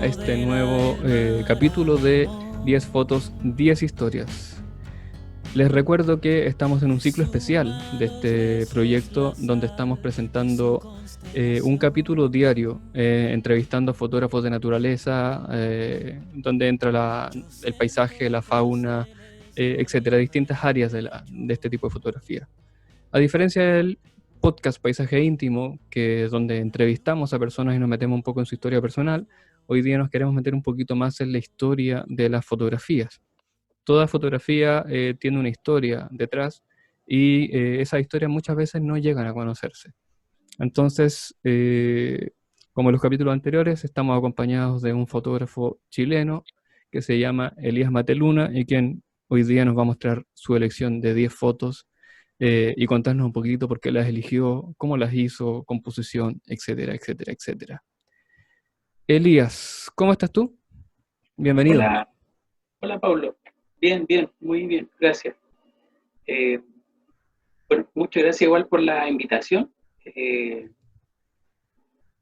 este nuevo capítulo de 10 fotos, 10 historias. Les recuerdo que estamos en un ciclo especial de este proyecto donde estamos presentando un capítulo diario, entrevistando a fotógrafos de naturaleza, donde entra el paisaje, la fauna, etcétera, distintas áreas de este tipo de fotografía. A diferencia del podcast Paisaje Íntimo, que es donde entrevistamos a personas y nos metemos un poco en su historia personal, hoy día nos queremos meter un poquito más en la historia de las fotografías. Toda fotografía tiene una historia detrás y esas historias muchas veces no llegan a conocerse. Entonces, como en los capítulos anteriores, estamos acompañados de un fotógrafo chileno que se llama Elías Mateluna y quien hoy día nos va a mostrar su elección de 10 fotos y contarnos un poquito por qué las eligió, cómo las hizo, composición, etcétera, etcétera, etcétera. Elías, ¿cómo estás tú? Bienvenido. Hola, hola Pablo. Bien, bien, muy bien, gracias. Eh, bueno, muchas gracias igual por la invitación. Eh,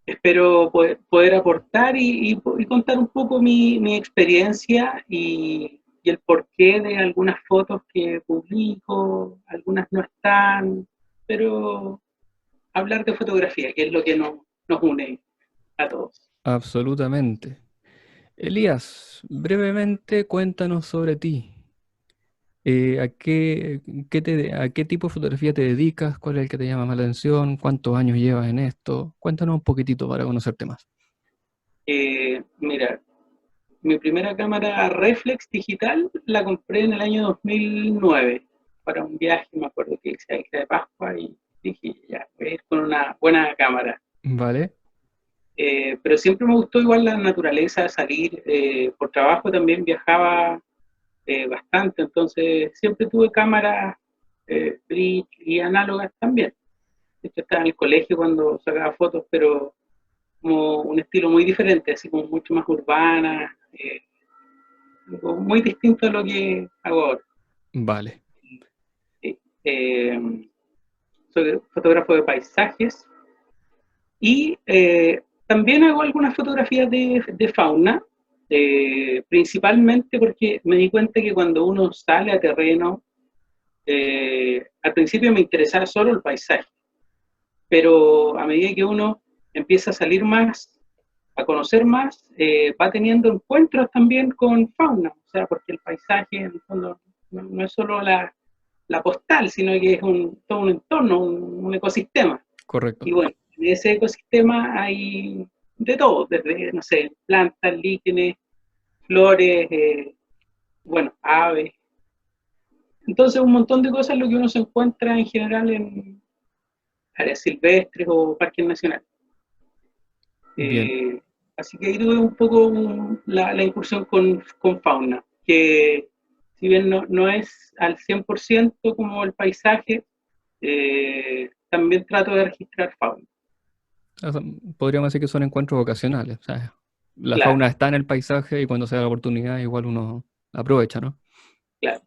Espero poder aportar y contar un poco mi experiencia y el porqué de algunas fotos que publico, algunas no están, pero hablar de fotografía, que es lo que nos une a todos. Absolutamente. Elías, brevemente cuéntanos sobre ti. ¿A qué tipo de fotografía te dedicas? ¿Cuál es el que te llama más la atención? ¿Cuántos años llevas en esto? Cuéntanos un poquitito para conocerte más. Mira, mi primera cámara reflex digital la compré en el año 2009 para un viaje, me acuerdo que hice a Isla de Pascua y dije, ya, voy a ir con una buena cámara. ¿Vale? Pero siempre me gustó igual la naturaleza, salir, por trabajo también viajaba bastante, entonces siempre tuve cámaras bridge y análogas también. De hecho, estaba en el colegio cuando sacaba fotos, pero como un estilo muy diferente, así como mucho más urbana, algo muy distinto a lo que hago ahora. Vale. Sí. Soy fotógrafo de paisajes y también hago algunas fotografías de fauna, principalmente porque me di cuenta que cuando uno sale a terreno, al principio me interesaba solo el paisaje, pero a medida que uno empieza a salir más, a conocer más, va teniendo encuentros también con fauna, o sea, porque el paisaje en el fondo no es solo la postal, sino que es todo un entorno, un ecosistema. Correcto. Y bueno, en ese ecosistema hay de todo, desde, no sé, plantas, líquenes, flores, bueno, aves. Entonces, un montón de cosas lo que uno se encuentra en general en áreas silvestres o parques nacionales. Bien. Eh, Así que ahí tuve un poco la incursión con fauna, que si bien no es al 100% como el paisaje, también trato de registrar fauna. O sea, podríamos decir que son encuentros ocasionales. O sea, la Claro, fauna está en el paisaje y cuando se da la oportunidad igual uno aprovecha, ¿no? claro,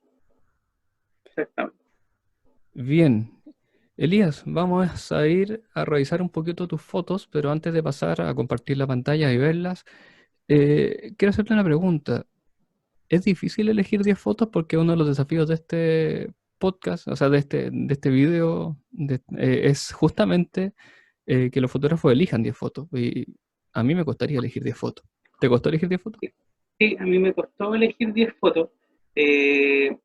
exactamente. Bien. Elías, vamos a ir a revisar un poquito tus fotos, pero antes de pasar a compartir la pantalla y verlas, quiero hacerte una pregunta. ¿Es difícil elegir 10 fotos? Porque uno de los desafíos de este podcast, o sea, de este video, es justamente que los fotógrafos elijan 10 fotos. Y a mí me costaría elegir 10 fotos. ¿Te costó elegir 10 fotos? Sí, a mí me costó elegir 10 fotos eh,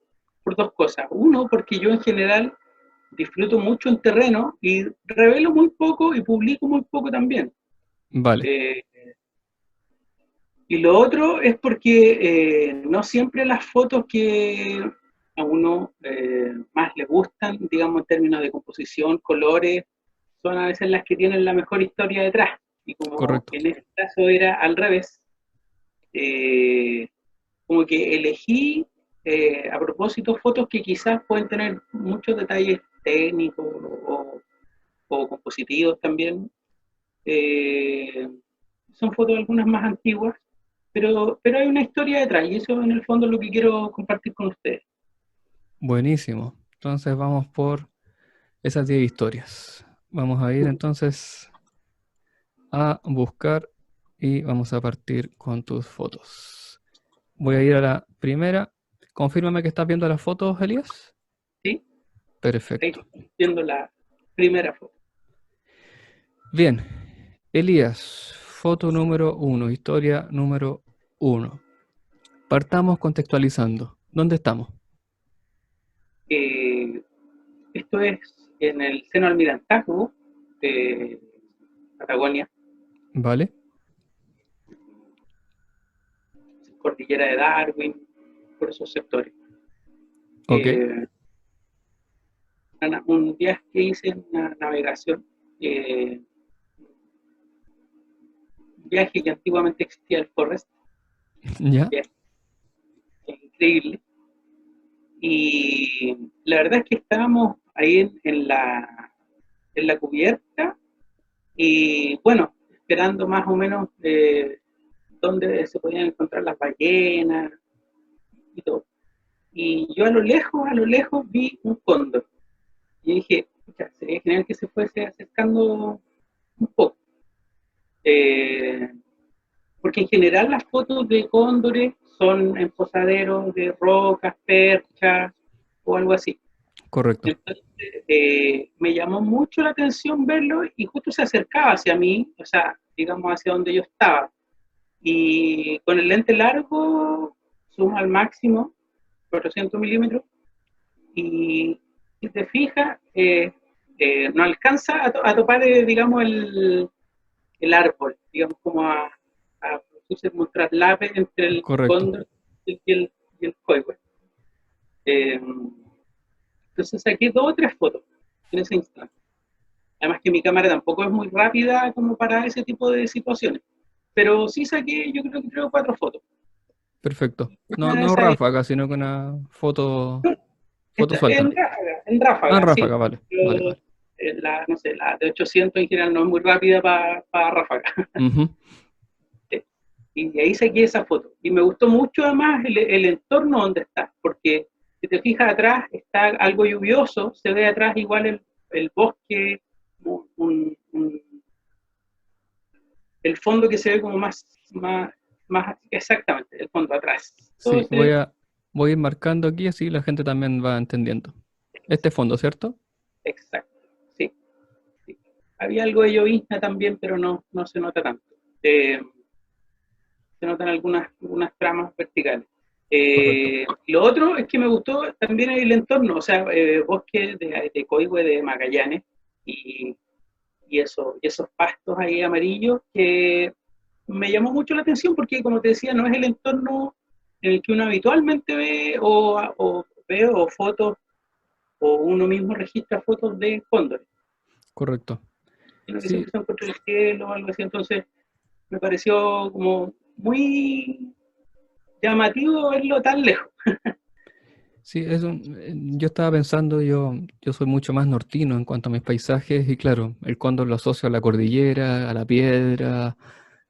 por dos cosas. Uno, porque yo en general disfruto mucho en terreno y revelo muy poco y publico muy poco también. Vale, Eh, y lo otro es porque no siempre las fotos que a uno más le gustan, digamos en términos de composición, colores, son a veces las que tienen la mejor historia detrás. Y como correcto. en este caso era al revés, eh, como que elegí a propósito fotos que quizás pueden tener muchos detalles técnicos o compositivos también. Eh, Son fotos algunas más antiguas, pero hay una historia detrás y eso en el fondo es lo que quiero compartir con ustedes. Buenísimo. Entonces vamos por esas 10 historias. Vamos a ir entonces a buscar y vamos a partir con tus fotos. Voy a ir a la primera. Confírmame que estás viendo las fotos, Elías. ¿Sí? Ahí Perfecto. estoy viendo la primera foto. Bien, Elías, foto número 1, historia número 1. Partamos contextualizando. ¿Dónde estamos? Esto es en el seno almirantazgo de Patagonia, ¿Vale? cordillera de Darwin, por esos sectores. Ok. Un viaje que hice en una navegación, un viaje que antiguamente existía el Forest, ¿Ya? increíble. Y la verdad es que estábamos ahí en la cubierta y bueno, esperando más o menos dónde se podían encontrar las ballenas y todo. Y yo a lo lejos vi un cóndor. Y dije, sería genial que se fuese acercando un poco. Eh, Porque en general las fotos de cóndores son en posaderos de rocas, perchas o algo así. Correcto. Entonces, me llamó mucho la atención verlo y justo se acercaba hacia mí, o sea, digamos hacia donde yo estaba. Y con el lente largo, zoom al máximo, 400 milímetros, y si te fijas, no alcanza a topar, digamos, el árbol, digamos, como a producirse como un traslape entre el Correcto. cóndor y el coihue. Eh, entonces saqué 2 o 3 fotos en ese instante. Además que mi cámara tampoco es muy rápida como para ese tipo de situaciones. Pero sí saqué, yo creo que 3 o 4 fotos. Perfecto. No, Una de no esas ráfaga, sino que una foto suelta. en Ah, ráfaga, sí. ráfaga, vale. Vale, Yo, vale. no sé, la de 800 en general no es muy rápida para ráfaga. Ujú. Y de ahí saqué esa foto. Y me gustó mucho además el entorno donde está, porque si te fijas atrás está algo lluvioso, se ve atrás igual el bosque, el fondo que se ve como más exactamente, el fondo atrás. Todo Sí, ese, voy a ir marcando aquí, así la gente también va entendiendo. Este fondo, ¿cierto? exacto, sí, sí. Había algo de llovizna también, pero no se nota tanto. Se notan algunas tramas verticales. Correcto. Lo otro es que me gustó también el entorno, o sea, bosque de coihue de Magallanes y, y esos pastos ahí amarillos que me llamó mucho la atención porque, como te decía, no es el entorno en el que uno habitualmente ve o fotos o uno mismo registra fotos de cóndores, Correcto. sino que Sí, siempre se encuentra el cielo o algo así. Entonces, me pareció como muy llamativo verlo tan lejos. sí, yo estaba pensando, yo soy mucho más nortino en cuanto a mis paisajes y claro, el cóndor lo asocio a la cordillera, a la piedra,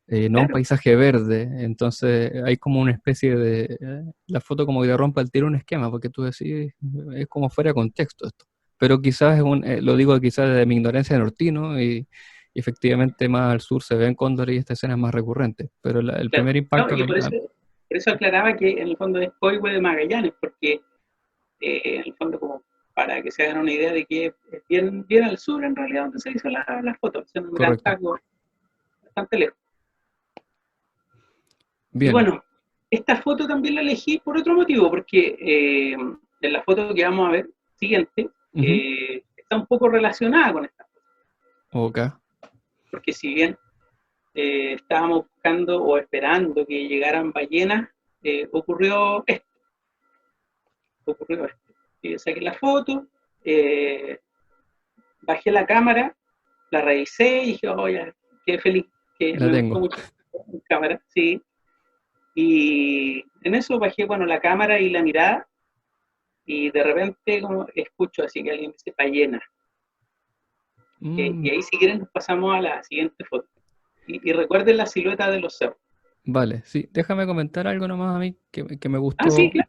no a un Claro, paisaje verde. Entonces hay como una especie de... la foto como que te rompe al tiro un esquema, porque tú decís, es como fuera de contexto esto. Pero quizás lo digo quizás de mi ignorancia de nortino y efectivamente más al sur se ven cóndores y esta escena es más recurrente. Pero el claro. primer No, impacto y que... por eso aclaraba que en el fondo es Coihue de Magallanes, porque en el fondo como para que se hagan una idea de que es bien al sur en realidad donde se hizo la foto, es en un gran correcto. taco bastante lejos. Y Bien. bueno, esta foto también la elegí por otro motivo, porque en la foto que vamos a ver siguiente Ujú. está un poco relacionada con esta foto, Ok. porque si bien estábamos buscando o esperando que llegaran ballenas, ocurrió esto, ocurrió esto. Y saqué la foto, eh, bajé la cámara, la revisé y dije, oh, ya, qué feliz, que La me gustó tengo. mucho la cámara, sí. Y en eso bajé, bueno, la cámara y la mirada y de repente como escucho así que alguien dice ballena. Mm, Y ahí si quieren nos pasamos a la siguiente foto. Y recuerden la silueta de los cerros. vale, sí. Déjame comentar algo nomás a mí que me Ah, sí, gustó claro.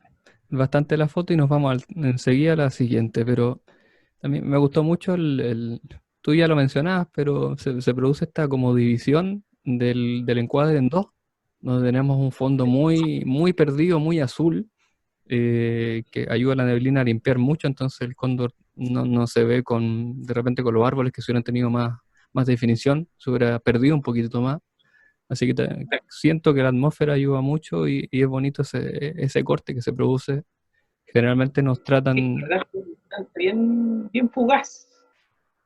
bastante la foto y nos vamos enseguida a la siguiente, pero también me gustó mucho tú ya lo mencionabas, pero se produce esta como división del encuadre en dos, donde tenemos un fondo muy, muy perdido, muy azul, que ayuda a la neblina a limpiar mucho, entonces el cóndor no se ve de repente con los árboles que si hubieran tenido más definición, se hubiera perdido un poquito más. Así que siento que la atmósfera ayuda mucho y es bonito ese corte que se produce. Generalmente nos Sí, tratan... la verdad fue bastante bien, bien fugaz.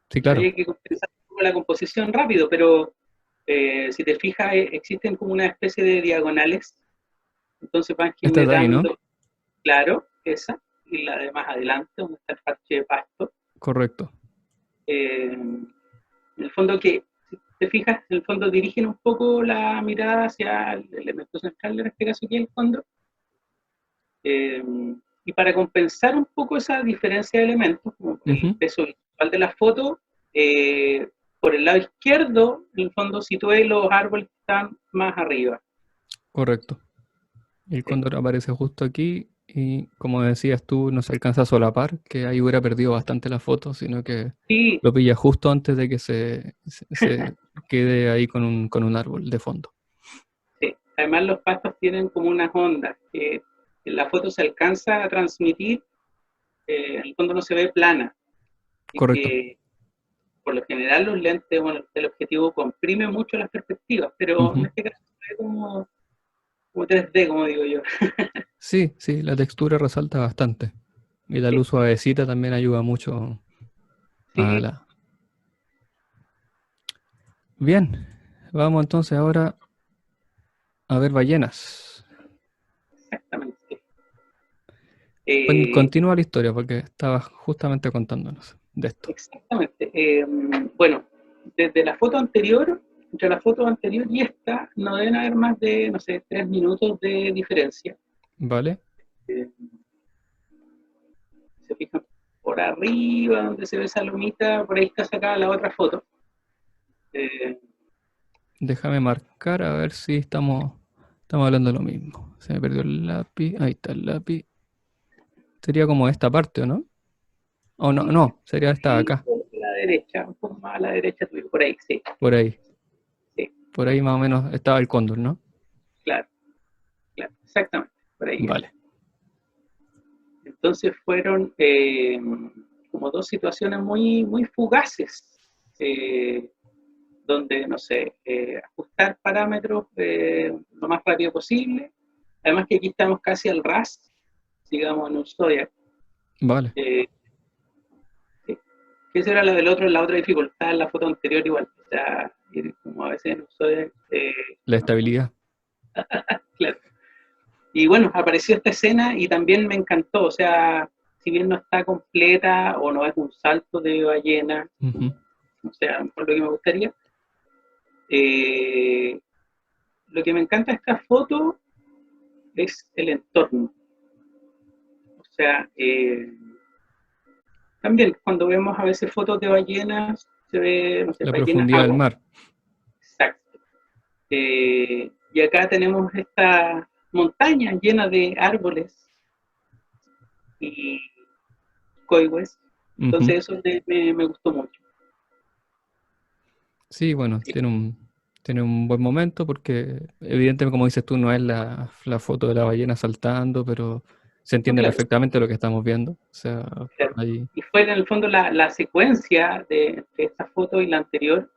Sí, claro, Había que pensar un poco la composición rápido, pero si te fijas, existen como una especie de diagonales, entonces van esta de ahí, ¿no? generando, claro, esa, y la de más adelante, donde está el parche de pasto. Correcto. En el fondo que, si te fijas, en el fondo dirigen un poco la mirada hacia el elemento central, en este caso aquí el fondo, eh, y para compensar un poco esa diferencia de elementos, como el Ujú, peso visual de la foto, por el lado izquierdo, en el fondo situé los árboles que están más arriba. correcto. El Sí, cóndor aparece justo aquí y como decías tú, no se alcanza a solapar, que ahí hubiera perdido bastante la foto, sino que sí, lo pilla justo antes de que se quede ahí con un árbol de fondo. sí. Además los pastos tienen como unas ondas que en la foto se alcanza a transmitir, en el fondo no se ve plana, y Correcto. que por lo general los lentes, bueno, el objetivo comprime mucho las perspectivas, pero en Ujú. este caso se ve como 3D, como digo yo. Sí, sí, la textura resalta bastante. Y la Sí, luz suavecita también ayuda mucho a sí, la... Bien, vamos entonces ahora a ver ballenas. exactamente. Eh, Continúa la historia porque estaba justamente contándonos de esto. exactamente. Bueno, desde la foto anterior, entre la foto anterior y esta, no deben haber más de, no sé, 3 minutos de diferencia. ¿Vale? Eh, Se fijan por arriba, donde se ve esa lomita, por ahí está sacada la otra foto. Eh, Déjame marcar a ver si estamos hablando de lo mismo. Se me perdió el lápiz. Ahí está el lápiz. Sería como esta parte, ¿o no? O no, no, sería esta de y acá. por la derecha, un poco más a la derecha tuyo, por ahí, sí, Por ahí. sí, Por ahí más o menos estaba el cóndor, ¿no? claro, claro, exactamente, por ahí. Vale. Entonces fueron como dos situaciones muy, muy fugaces, donde, no sé, ajustar parámetros lo más rápido posible. Además que aquí estamos casi al ras, digamos, en un Zodiac. Vale. Eh, sí. Que esa era la otra dificultad en la foto anterior igual. O sea, como a veces en un Zodiac, La estabilidad. claro. Y bueno, apareció esta escena y también me encantó. O sea, si bien no está completa o no es un salto de ballena, Ujú. o sea, por lo que me gustaría, eh, lo que me encanta de esta foto es el entorno. O sea, también cuando vemos a veces fotos de ballenas, se ve, no sé, La ballenas profundidad del agua. mar. Exacto. Y acá tenemos esta montaña llena de árboles y coihues. Ujú. Entonces eso me gustó mucho. Sí, bueno, Sí, tiene un buen momento porque evidentemente, como dices tú, no es la foto de la ballena saltando, pero se no, entiende claro, perfectamente lo que estamos viendo. O sea, claro. ahí, Y fue en el fondo la secuencia de esta foto y la anterior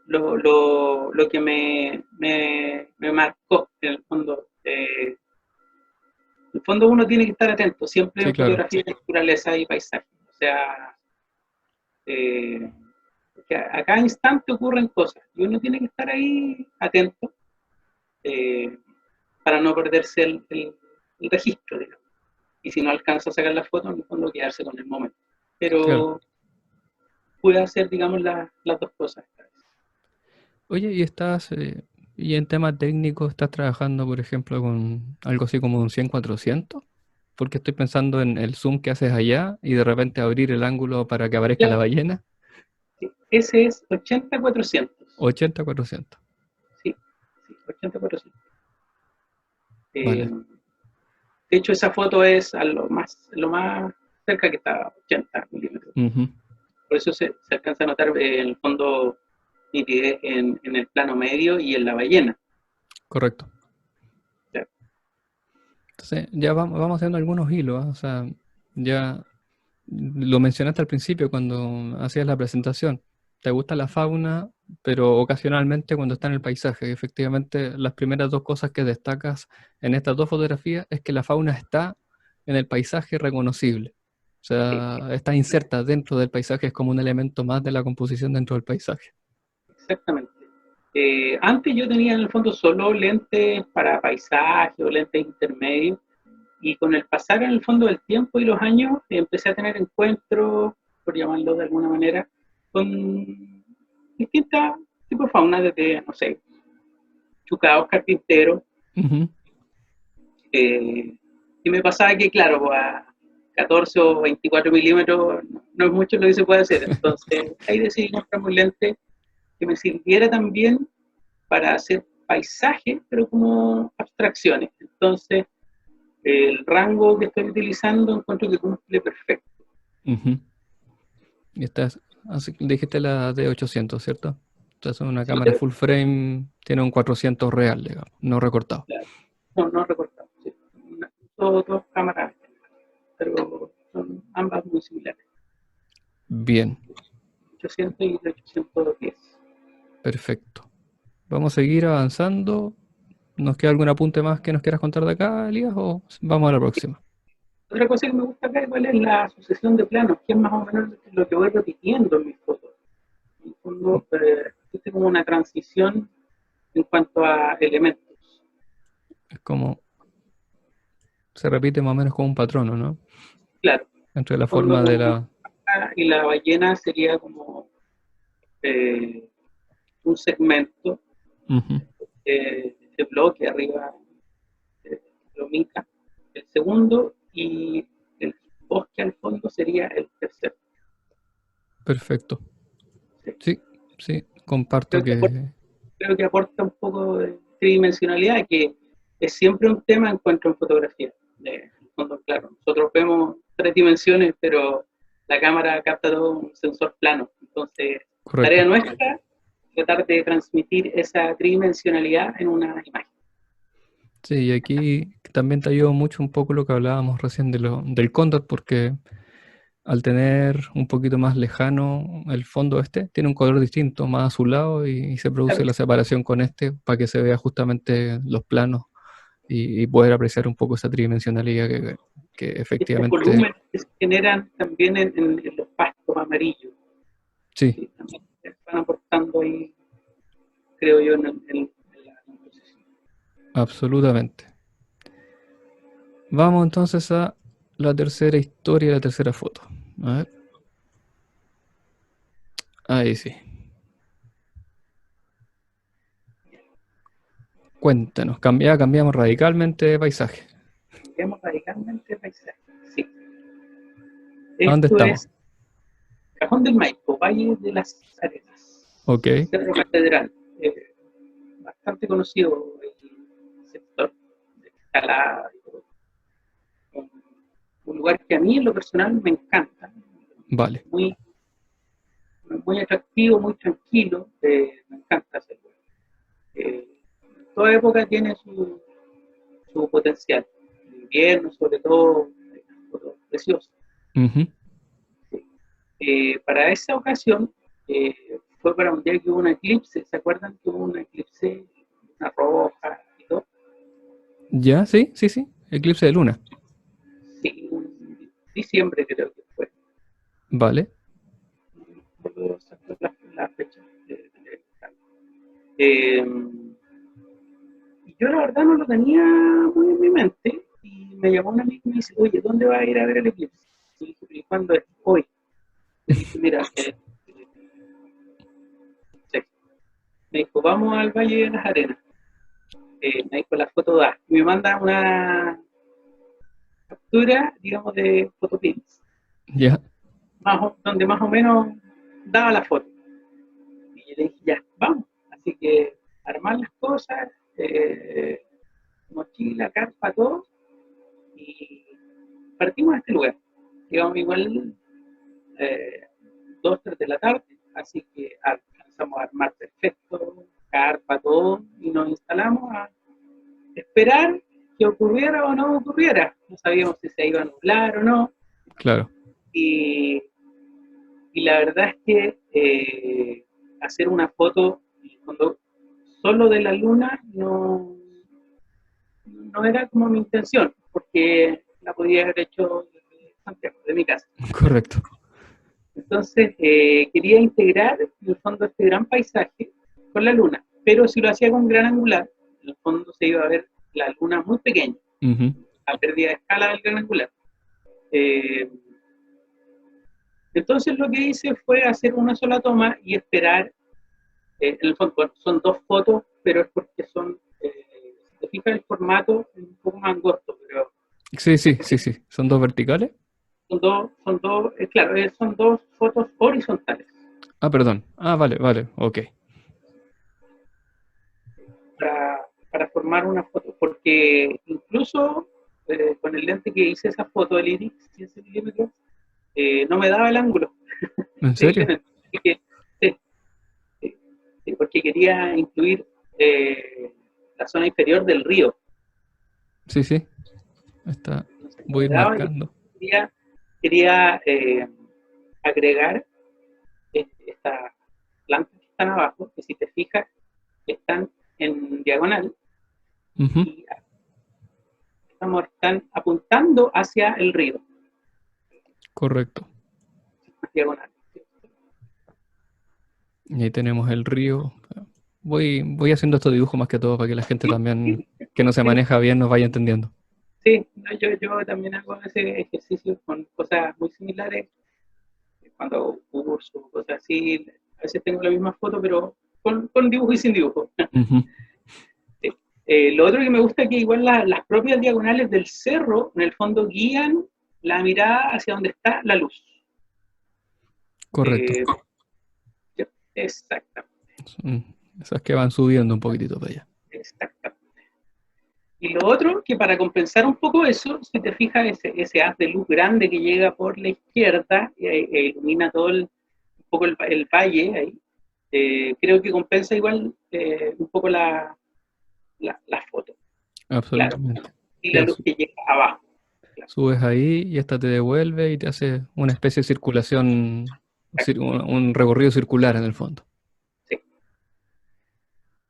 lo que me marcó en el fondo. En el fondo uno tiene que estar atento siempre sí, en claro. fotografía de naturaleza y paisaje. O sea, eh, que a cada instante ocurren cosas y uno tiene que estar ahí atento, eh, para no perderse el registro, digamos. Y si no alcanza a sacar la foto, en el fondo quedarse con el momento. Claro. Pero puede hacer, digamos, las dos cosas. Oye, y en temas técnicos, ¿estás trabajando, por ejemplo, con algo así como un 100-400? Porque estoy pensando en el zoom que haces allá y de repente abrir el ángulo para que aparezca la Claro, ballena. sí, ese es 80-400. 80-400. Sí, sí, 80-400. Vale. De hecho, esa foto es a lo más cerca que está, 80 milímetros. Ujú. Por eso se alcanza a notar en el fondo nitidez en el plano medio y en la ballena. Correcto. Ya. Entonces, ya vamos haciendo algunos hilos, ¿eh? O sea, ya lo mencionaste al principio cuando hacías la presentación. Te gusta la fauna, pero ocasionalmente cuando está en el paisaje. Y efectivamente, las primeras dos cosas que destacas en estas dos fotografías es que la fauna está en el paisaje reconocible. O Sí, sea, está inserta dentro del paisaje, es como un elemento más de la composición dentro del paisaje. exactamente. Antes yo tenía en el fondo solo lentes para paisaje o lentes intermedios, y con el pasar en el fondo del tiempo y los años empecé a tener encuentros, por llamarlo de alguna manera, con distintas tipos de fauna, desde, no sé, chucaos, carpinteros, Ujú. y me pasaba que, claro, a 14 o 24 milímetros no es mucho lo que se puede hacer, entonces ahí decidí comprarme un lente que me sirviera también para hacer paisajes, pero como abstracciones. Entonces, el rango que estoy utilizando encuentro que cumple perfecto. Ujú. Y estás, así que dijiste la D800, ¿cierto? Entonces es una Sí, cámara full frame, tiene un 400 real, digamos, no recortado. claro, no recortamos. Sí. Dos cámaras, pero son ambas muy similares. Bien, 800 y 810. perfecto. Vamos a seguir avanzando. ¿Nos queda algún apunte más que nos quieras contar de acá, Elías, o vamos a la próxima? Otra cosa que me gusta acá igual es la sucesión de planos, que es más o menos lo que voy repitiendo en mis fotos. En el fondo, existe como una transición en cuanto a elementos. Es como, se repite más o menos como un patrón, ¿no? Claro, Entre en el la fondo forma la de la... vaca y la ballena sería como eh, un segmento Ujú. de bloque arriba de los incas, el segundo, y el bosque al fondo sería el tercero. Perfecto. Sí. Sí, sí, comparto Creo que aporta, que... creo que aporta un poco de tridimensionalidad, que es siempre un tema encuentro en fotografía. En el fondo, claro, nosotros vemos tres dimensiones, pero la cámara capta todo un sensor plano. Entonces, tarea Correcto. nuestra, tratar de transmitir esa tridimensionalidad en una imagen. Sí, y aquí también te ayuda mucho un poco lo que hablábamos recién del cóndor, porque al tener un poquito más lejano el fondo este, tiene un color distinto, más azulado, y se produce Claro, la separación con este para que se vea justamente los planos y poder apreciar un poco esa tridimensionalidad que estos efectivamente, volúmenes que se generan también en los pastos amarillos, sí, ¿sí? También van aportando ahí, creo yo, en la composición. absolutamente. Vamos entonces a la tercera historia, la tercera foto. A ver, ahí sí. Cuéntanos, cambiamos radicalmente de paisaje. Cambiamos radicalmente el paisaje. Sí. ¿A dónde Esto estamos? es Cajón del Maipo, Valle de las Arenas, Ok, Cerro Catedral, bastante conocido el sector de escalada y todo. Un lugar que a mí en lo personal me encanta, vale. muy, muy atractivo, muy tranquilo, me encanta ese lugar. Toda época tiene su potencial. En invierno, sobre todo, precioso. Ujú. Para esa ocasión, eh, fue para un día que hubo un eclipse. ¿Se acuerdan que hubo un eclipse, una roja y todo? Ya, sí, sí, sí. Eclipse de luna. Sí, en diciembre creo que fue. Vale. No exacto la fecha. Eh, y yo la verdad no lo tenía muy en mi mente, y me llamó un amigo y me dice, oye, ¿dónde vas a ir a ver el eclipse? Y dije, ¿y cuándo es? Hoy. Le dije, mira, me dijo, vamos al Valle de las Arenas. Me dijo, la foto da. Y me manda una captura, digamos, de photopins, Ya. donde más o menos daba la foto. Y yo le dije, ya, vamos. Así que armar las cosas, mochila, carpa, todo, y partimos a este lugar. Digamos, igual 2, 3 de la tarde, así que alcanzamos empezamos a armar perfecto, carpa, todo, y nos instalamos a esperar que ocurriera o no ocurriera. No sabíamos si se iba a nublar o no. Claro. Y, y la verdad es que hacer una foto cuando solo de la luna no era como mi intención, porque la podía haber hecho desde Santiago, de mi casa. Correcto. Entonces quería integrar en el fondo este gran paisaje con la luna, pero si lo hacía con gran angular, en el fondo se iba a ver la luna muy pequeña, a pérdida de escala del gran angular. Entonces lo que hice fue hacer una sola toma y esperar. En el fondo son dos fotos, pero es porque son, si te fijas, el formato es un poco más angosto, pero Sí. ¿Son dos verticales? claro, son dos fotos horizontales. Ah, perdón. Ah, vale, ok. Para formar una foto, porque incluso con el lente que hice esa foto del iris, 15 milímetros, no me daba el ángulo. ¿En serio? Sí, porque quería incluir la zona inferior del río. Sí. Está. Voy a ir marcando. Quería agregar estas plantas que están abajo, que si te fijas, están en diagonal y están apuntando hacia el río. Correcto. Diagonal. Y ahí tenemos el río. Voy haciendo estos dibujos más que todo para que la gente también, que no se maneja bien, nos vaya entendiendo. Sí, yo también hago ese ejercicio con cosas muy similares. Cuando hago cursos, cosas así, a veces tengo la misma foto, pero con dibujo y sin dibujo. Sí. Lo otro que me gusta es que igual las propias diagonales del cerro, en el fondo, guían la mirada hacia donde está la luz. Correcto. Exactamente. Esas que van subiendo un poquitito para allá. Exactamente. Y lo otro, que para compensar un poco eso, si te fijas, ese haz de luz grande que llega por la izquierda e ilumina todo un poco el valle ahí, creo que compensa igual un poco la foto. Absolutamente. Claro. Y la luz que llega abajo. Claro. Subes ahí y esta te devuelve y te hace una especie de circulación, un recorrido circular en el fondo. Sí.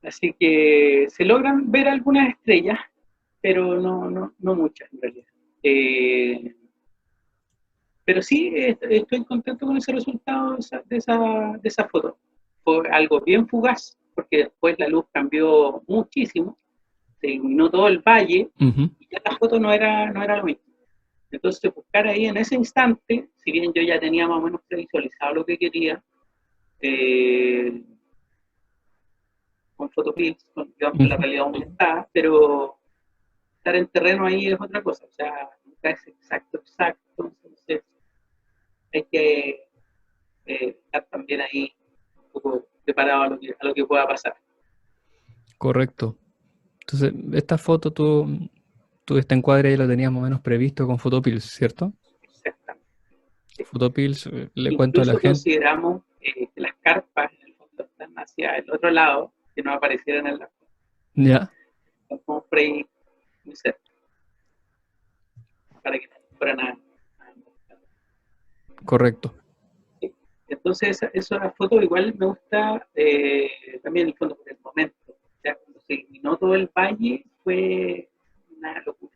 Así que se logran ver algunas estrellas, pero no muchas en realidad. Pero sí, estoy contento con ese resultado de esa foto. Fue algo bien fugaz, porque después la luz cambió muchísimo, se iluminó todo el valle, y ya la foto no era lo mismo. Entonces, buscar ahí en ese instante, si bien yo ya tenía más o menos previsualizado lo que quería, con Photopills, con la realidad aumentada, pero estar en terreno ahí es otra cosa, o sea, nunca es exacto, entonces hay que estar también ahí un poco preparado a lo que pueda pasar. Correcto. Entonces, esta foto tú este encuadre ya lo tenías más o menos previsto con Photopills, ¿cierto? Exactamente. Sí. Photopills, le incluso cuento a la gente. Consideramos que las carpas en el fondo están hacia el otro lado, que no aparecieran en la foto. Ya. Como por ahí muy cerca, para que no fueran a Correcto. Entonces, esa foto igual me gusta también en el fondo por el momento. O sea, cuando se iluminó todo el valle fue una locura.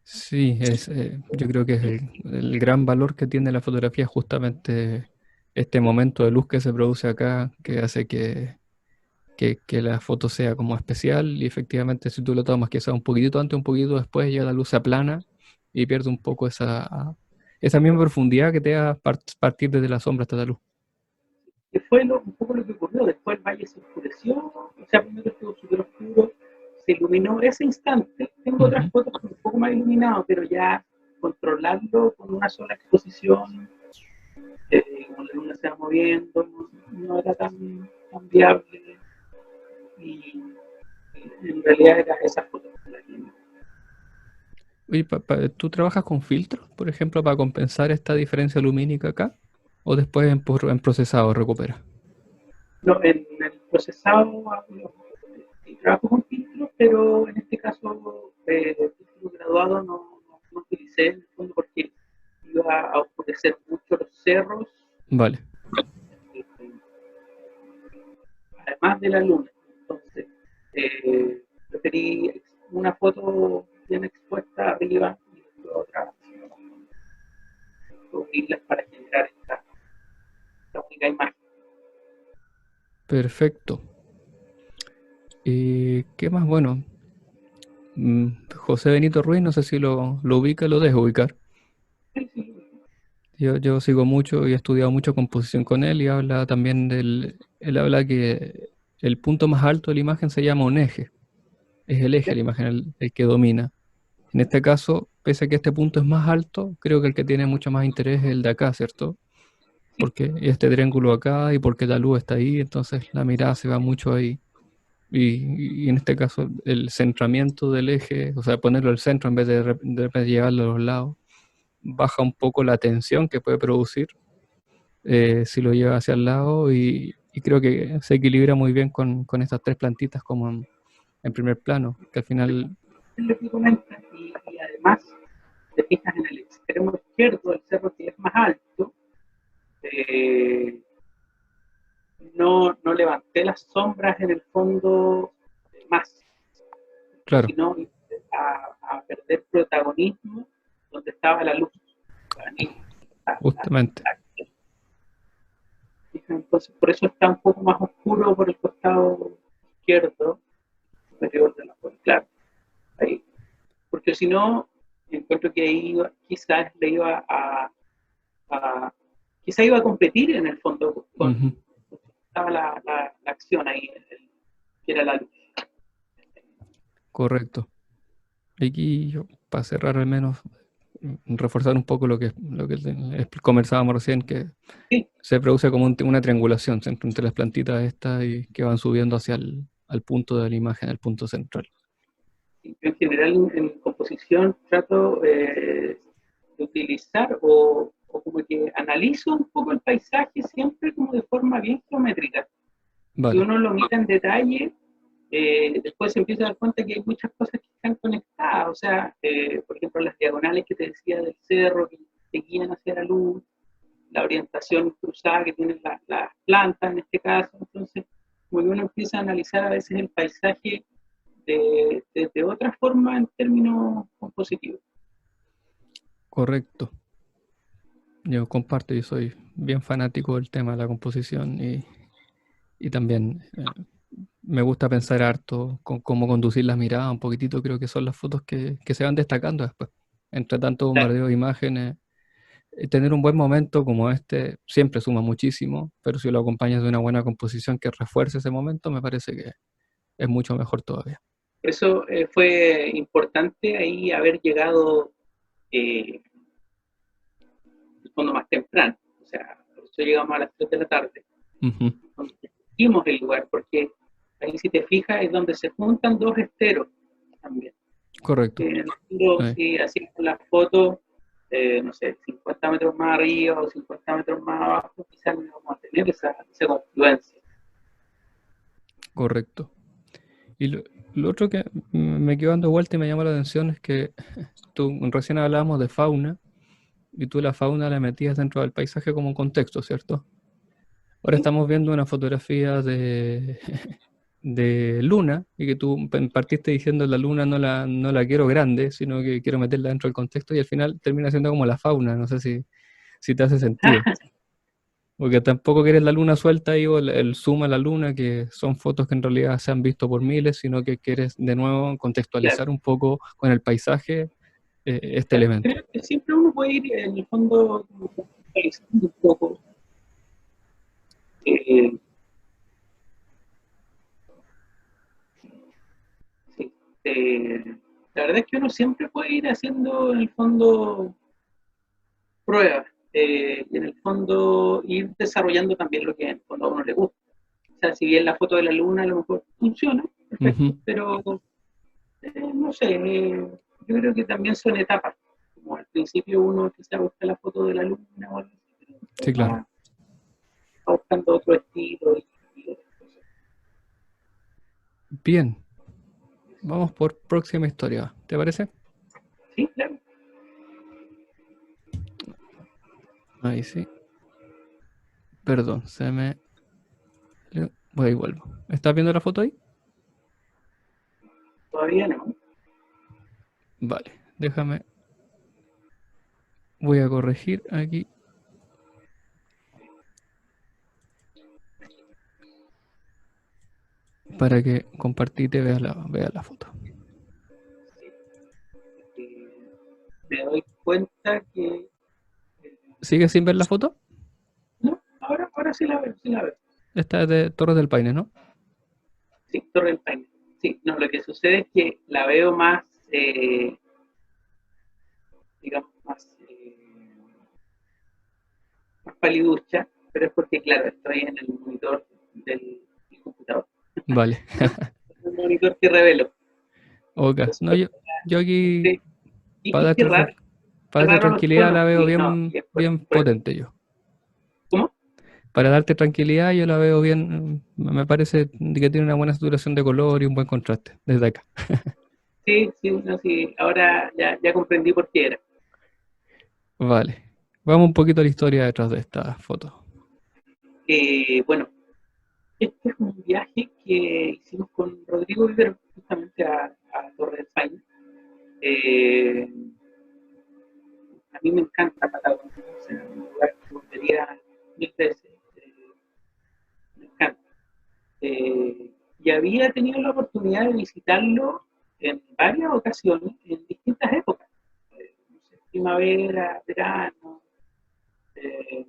Sí, yo creo que es el gran valor que tiene la fotografía, justamente este momento de luz que se produce acá, que hace que la foto sea como especial, y efectivamente si tú lo tomas que sea un poquitito antes, un poquito después, ya la luz se aplana y pierde un poco esa misma profundidad que te da partir desde la sombra hasta la luz. Que fue un poco lo que ocurrió. Después el valle se oscureció, o sea, primero estuvo súper oscuro, se iluminó ese instante. Tengo otras fotos un poco más iluminado, pero ya controlarlo con una sola exposición, como la luna se va moviendo, no era tan viable. Y en realidad era esa foto. Oye, ¿tú trabajas con filtros, por ejemplo, para compensar esta diferencia lumínica acá? ¿O después en procesado recuperas? No, en el procesado sí, trabajo con filtros, pero en este caso filtro graduado no utilicé en el fondo porque iba a oscurecer mucho los cerros, Vale, eh, además de la luna. Entonces, preferí una foto bien expuesta arriba y otra unirlas para generar esta única imagen. perfecto. ¿Y qué más? Bueno, José Benito Ruiz, no sé si lo ubica, lo dejo ubicar. Sí, sí, Yo sigo mucho y he estudiado mucho composición con él y habla también él habla que el punto más alto de la imagen se llama un eje. Es el eje de ¿sí? la imagen el que domina. En este caso, pese a que este punto es más alto, creo que el que tiene mucho más interés es el de acá, ¿cierto? Sí, Porque este triángulo acá y porque la luz está ahí, entonces la mirada se va mucho ahí. Y en este caso, el centramiento del eje, o sea, ponerlo al centro en vez de repente llevarlo a los lados, baja un poco la tensión que puede producir si lo lleva hacia el lado y creo que se equilibra muy bien con estas tres plantitas como en primer plano, que al final, es lo que comentas, y además, te fijas en el extremo izquierdo del cerro que es más alto, eh, no levanté las sombras en el fondo más, claro, sino a perder protagonismo donde estaba la luz. Para mí, justamente, entonces, por eso está un poco más oscuro por el costado izquierdo superior de la foto, claro. Ahí. Porque si no, encuentro que ahí quizás le iba a quizás iba a competir en el fondo ujú, con estaba la acción ahí, que era la luz. correcto. Y aquí yo, para cerrar al menos, reforzar un poco lo que conversábamos recién, que Sí, se produce como una triangulación entre las plantitas estas y que van subiendo hacia al punto de la imagen, al punto central. yo en general en composición trato de utilizar o como que analizo un poco el paisaje siempre como de forma bien geométrica. Si Vale, uno lo mira en detalle, después se empieza a dar cuenta que hay muchas cosas que están conectadas. O sea, por ejemplo, las diagonales que te decía del cerro que te guían hacia la luz, la orientación cruzada que tienen las plantas en este caso. Entonces, como que uno empieza a analizar a veces el paisaje de otra forma en términos compositivos. correcto. Yo comparto, yo soy bien fanático del tema de la composición y también me gusta pensar harto con cómo conducir las miradas un poquitito, creo que son las fotos que se van destacando después. Entre tanto Claro, bombardeo de imágenes, tener un buen momento como este siempre suma muchísimo, pero si lo acompañas de una buena composición que refuerce ese momento, me parece que es mucho mejor todavía. por eso fue importante ahí haber llegado eh, el fondo más temprano. O sea, por eso llegamos a las 3 de la tarde. Ujú, Vimos el lugar, porque ahí si te fijas es donde se juntan dos esteros también. correcto. Si así con las fotos, no sé, 50 metros más arriba o 50 metros más abajo, quizás no vamos a tener esa confluencia. Correcto. Y lo otro que me quedo dando vuelta y me llama la atención es que tú recién hablábamos de fauna y tú la fauna la metías dentro del paisaje como un contexto, ¿cierto? Ahora ¿Sí? estamos viendo una fotografía de luna y que tú partiste diciendo la luna no la quiero grande, sino que quiero meterla dentro del contexto y al final termina siendo como la fauna, no sé si te hace sentido. Porque tampoco quieres la luna suelta ahí o el zoom a la luna, que son fotos que en realidad se han visto por miles, sino que quieres de nuevo Claro, contextualizar un poco con el paisaje este claro. elemento. Creo que siempre uno puede ir en el fondo contextualizando un poco. Eh, sí, la verdad es que uno siempre puede ir haciendo en el fondo pruebas y en el fondo ir desarrollando también lo que en el fondo a uno le gusta. O sea, si bien la foto de la luna a lo mejor funciona, Ujú, perfecto, pero no sé, yo creo que también son etapas. Como al principio uno quizá busca la foto de la luna o algo así, pero después sí, claro. va buscando otro estilo y Bien, vamos por próxima historia. ¿Te parece? Sí, claro. Ahí sí. Perdón, se me... Voy y vuelvo. ¿Estás viendo la foto ahí? Todavía no. Vale, déjame. Voy a corregir aquí para que compartí y te veas la foto. Eh, me doy cuenta que ¿Sigues sin ver la foto? no, ahora sí la veo, sí la veo. Esta es de Torres del Paine, ¿no? Sí, Torre del Paine. Sí, no, lo que sucede es que la veo más, digamos, más paliducha, pero es porque, claro, estoy en el monitor del computador. Vale. Un monitor que revelo. Ok. Entonces, No, pues, yo aquí, sí. Y qué para darte raro los tranquilidad, tonos. la veo Sí, no, bien, y es bien por eso. potente yo. ¿Cómo? Para darte tranquilidad, yo la veo bien. Me parece que tiene una buena saturación de color y un buen contraste desde acá. Sí, sí, no, sí. Ahora ya comprendí por qué era. Vale. Vamos un poquito a la historia detrás de esta foto. Bueno, este es un viaje que hicimos con Rodrigo Vivero justamente a Torre del Paine. Eh, a mí me encanta Patagonia, o sea, un lugar que volvería mil veces. Me encanta. Y había tenido la oportunidad de visitarlo en varias ocasiones, en distintas épocas. No sé, primavera, verano, eh,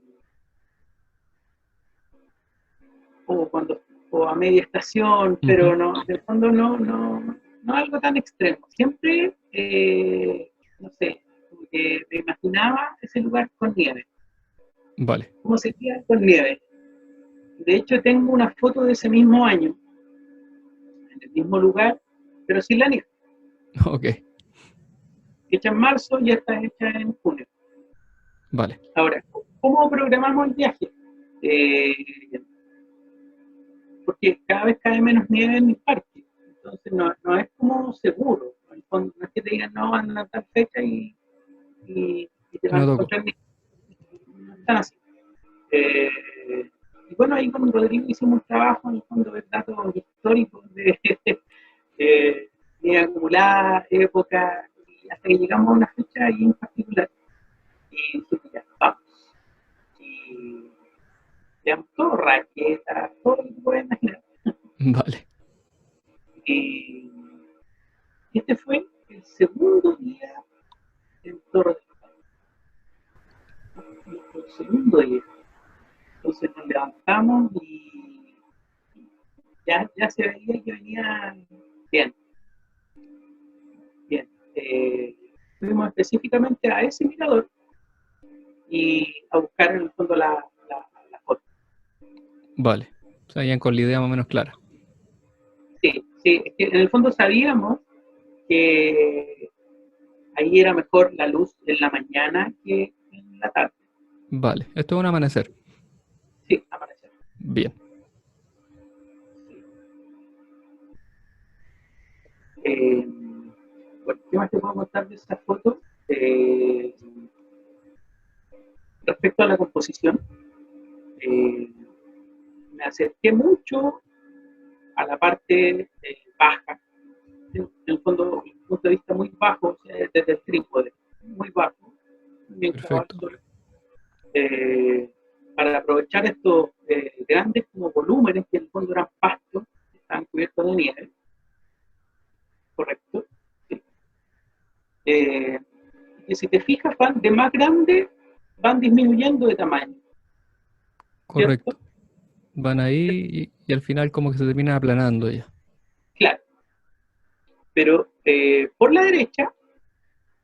o cuando o a media estación, Ujú. pero no, en el fondo no algo tan extremo. Siempre, no sé, como que me imaginaba ese lugar con nieve. Vale. ¿Cómo sería con nieve? De hecho, tengo una foto de ese mismo año, en el mismo lugar, pero sin la nieve. Ok. Hecha en marzo y esta hecha en junio. Vale. Ahora, ¿cómo programamos el viaje? Eh, porque cada vez cae menos nieve en mi parque. Entonces no es como seguro. En el fondo, no es que te digan, no, van a tal fecha y te Y van no a toco. encontrar nieve. No están así. Eh, y bueno, ahí con Rodrigo hicimos un trabajo en el fondo de datos históricos de nieve acumulada, época, y hasta que llegamos a una fecha ahí en particular. Y dijimos, ya, vamos. Y veamos todo, raquetas, todo lo que te puedas imaginar. Vale. Y este fue el segundo día en Torre del Paine, nuestro segundo día. Entonces nos levantamos y ya se veía que venía bien, bien. Fuimos específicamente a ese mirador y a buscar en el fondo la foto. Vale. O sea, ya con la idea más o menos clara. Sí, sí, es que en el fondo sabíamos que ahí era mejor la luz en la mañana que en la tarde. Vale. Esto es un amanecer. Sí, amanecer. Bien. Sí. Eh, bueno, ¿qué más te puedo contar de esa foto? Respecto a la composición, eh, me acerqué mucho a la parte baja, en el fondo, un punto de vista muy bajo, o sea, desde el trípode, muy bajo, bien clavado al Perfecto. suelo, eh, para aprovechar estos grandes como volúmenes que en el fondo eran pastos, que estaban cubiertos de nieve, correcto. Sí. Eh, y si te fijas, van de más grande, van disminuyendo de tamaño, ¿cierto? Correcto. Van ahí y al final como que se termina aplanando ya. Claro, pero por la derecha,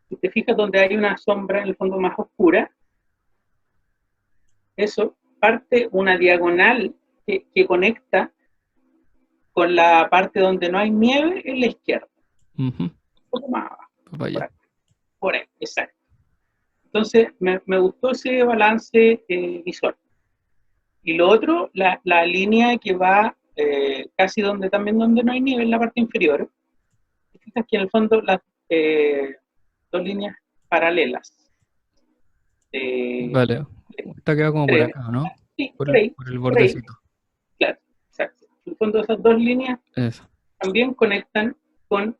si te fijas donde hay una sombra en el fondo más oscura, eso parte una diagonal que conecta con la parte donde no hay nieve en la izquierda, Ujú. un poco más abajo, Para por allá. ahí, por ahí, exacto. Entonces, me gustó ese balance visual. Y lo otro, la línea que va casi donde no hay nieve, en la parte inferior. Te fijas que en el fondo las dos líneas paralelas. Vale. Esta queda como por Tres, acá, ¿no? sí, Por por el, ahí, por el por ahí, bordecito. claro, exacto. En el fondo esas dos líneas Eso, también conectan con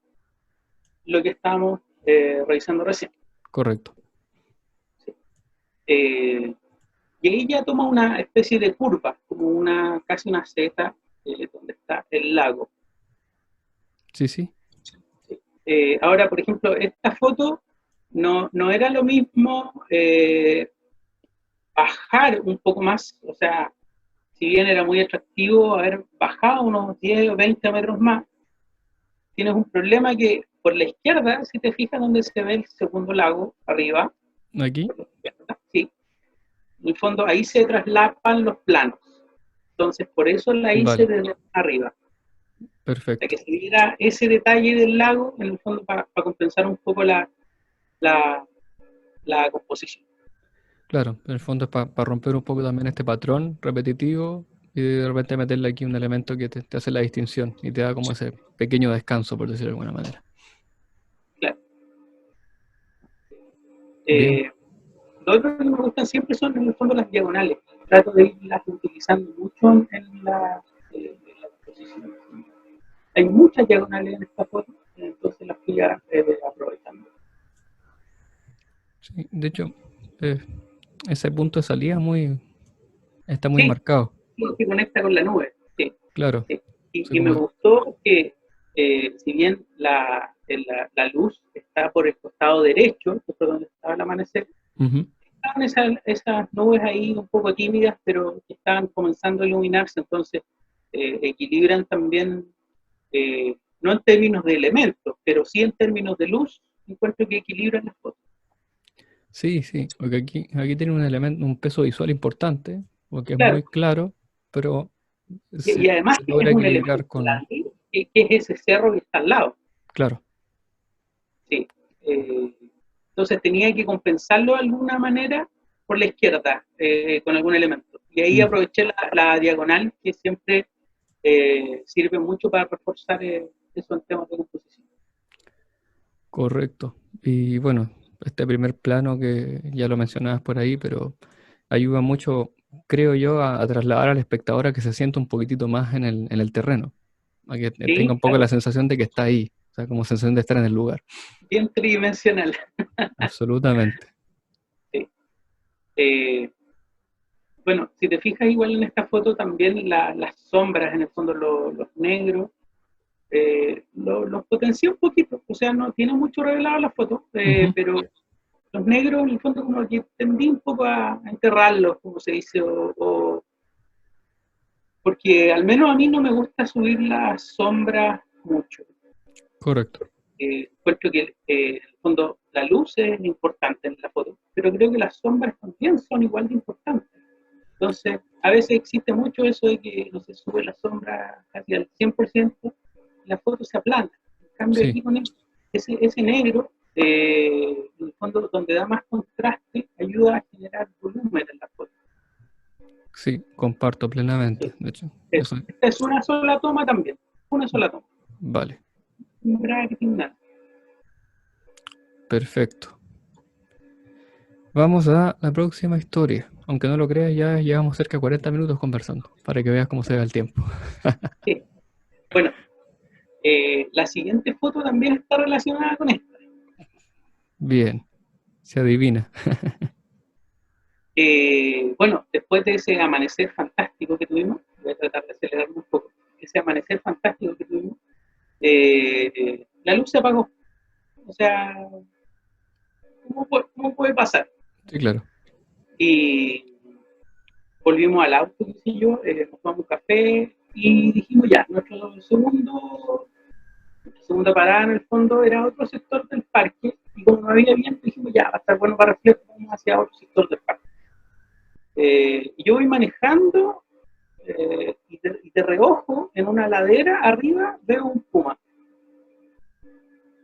lo que estábamos revisando recién. correcto. ¿Sí? Y ahí ya toma una especie de curva, como casi una Z, donde está el lago. Sí, sí. ¿Sí? Ahora, por ejemplo, esta foto no era lo mismo bajar un poco más, o sea, si bien era muy atractivo haber bajado unos 10 o 20 metros más, tienes un problema que por la izquierda, si te fijas donde se ve el segundo lago, arriba, Aquí. por la izquierda, sí, en el fondo ahí se traslapan los planos. Entonces, por eso la hice Vale, de arriba. Para perfecto. que se viera ese detalle del lago, en el fondo, para compensar un poco la, la composición. Claro, en el fondo es para romper un poco también este patrón repetitivo y de repente meterle aquí un elemento que te hace la distinción y te da como ese pequeño descanso, por decirlo de alguna manera. Claro. Bien, Lo otro que me gustan siempre son, en el fondo, las diagonales. Trato de irlas utilizando mucho en la composición. Hay muchas diagonales en esta foto, entonces las fui aprovechando. sí, de hecho, eh, ese punto de salida está muy Sí, marcado. que conecta con la nube. Sí, Claro, sí. sí, Y me como, gustó que, si bien la luz está por el costado derecho, que fue donde estaba el amanecer, ujú, estaban esas nubes ahí un poco tímidas, pero que estaban comenzando a iluminarse, entonces equilibran también, no en términos de elementos, pero sí en términos de luz, encuentro que equilibran las cosas. sí, sí, porque aquí tiene un elemento, un peso visual importante, porque es Claro, muy claro, pero y además se que es logra un equilibrar elemento con, grande, que es ese cerro que está al lado. claro, Sí. Entonces tenía que compensarlo de alguna manera por la izquierda, con algún elemento. Y ahí mm, aproveché la diagonal, que siempre sirve mucho para reforzar eso en temas de composición. correcto. Y bueno, este primer plano que ya lo mencionabas por ahí, pero ayuda mucho, creo yo, a trasladar al espectador a que se sienta un poquitito más en el terreno, a que tenga Sí, un poco claro, la sensación de que está ahí, o sea, como sensación de estar en el lugar. bien tridimensional. Absolutamente. Sí. Eh, bueno, si te fijas igual en esta foto también las sombras, en el fondo los negros, los potencié un poquito, o sea, no tiene mucho revelado la foto, Ujú, pero los negros en el fondo como que tendí un poco a enterrarlos, como se dice, porque al menos a mí no me gusta subir las sombras mucho. correcto. Encuentro que en el fondo la luz es importante en la foto, pero creo que las sombras también son igual de importantes. Entonces, a veces existe mucho eso de que no se sube la sombra casi al 100%, y la foto se aplana. En cambio, Sí, aquí con ese negro, en el fondo donde da más contraste, ayuda a generar volumen en la foto. sí, comparto plenamente. De hecho, eso, Esta es una sola toma también, una sola toma. vale, No bracketing, nada. perfecto. Vamos a la próxima historia. Aunque no lo creas, ya llevamos cerca de 40 minutos conversando, para que veas cómo se va el tiempo. Sí. Bueno, la siguiente foto también está relacionada con esta. Bien, se adivina. Bueno, después de ese amanecer fantástico que tuvimos, voy a tratar de acelerarme un poco, ese amanecer fantástico que tuvimos, la luz se apagó. O sea, ¿cómo puede pasar? Sí, claro. Y volvimos al auto, qué sé yo, nos tomamos un café y dijimos ya, nuestra segunda parada en el fondo era otro sector del parque y como no había viento dijimos ya, va a estar bueno para reflejo, vamos hacia otro sector del parque. Yo voy manejando y de reojo, en una ladera arriba, veo un puma.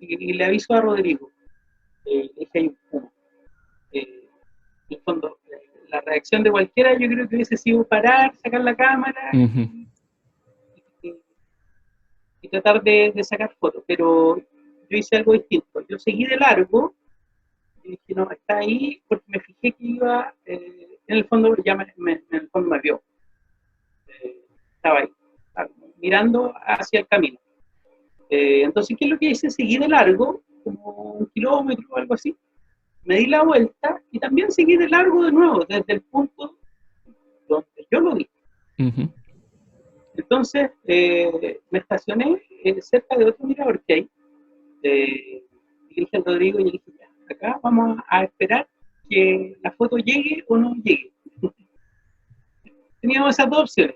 Y le aviso a Rodrigo, le dije, hay un puma. En el fondo, la reacción de cualquiera yo creo que hubiese sido parar, sacar la cámara Ujú, y y tratar de sacar fotos, pero yo hice algo distinto. Yo seguí de largo y dije, no, está ahí porque me fijé que iba, en el fondo ya en el fondo me vio. Estaba ahí, estaba mirando hacia el camino. Entonces, ¿qué es lo que hice? Seguí de largo, como 1 kilómetro o algo así, me di la vuelta y también seguí de largo de nuevo, desde el punto donde yo lo vi. Ujú. Entonces, me estacioné cerca de otro mirador que hay. Y le dije al Rodrigo, y le dije, ya, acá vamos a esperar que la foto llegue o no llegue. Teníamos esas dos opciones.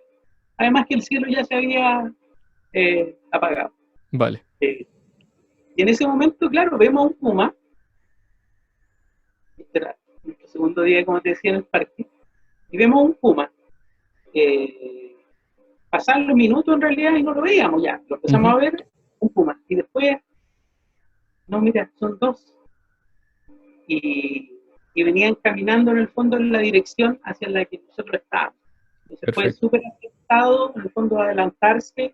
Además que el cielo ya se había apagado. Vale. Y en ese momento, claro, vemos un puma. Este era nuestro segundo día, como te decía, en el parque. Y vemos un puma. Pasaron los minutos en realidad y no lo veíamos ya. Lo empezamos a ver, un puma. Y después, no, mira, son dos. Y venían caminando en el fondo en la dirección hacia la que nosotros estábamos. Entonces fue Perfecto. súper acertado, en el fondo, adelantarse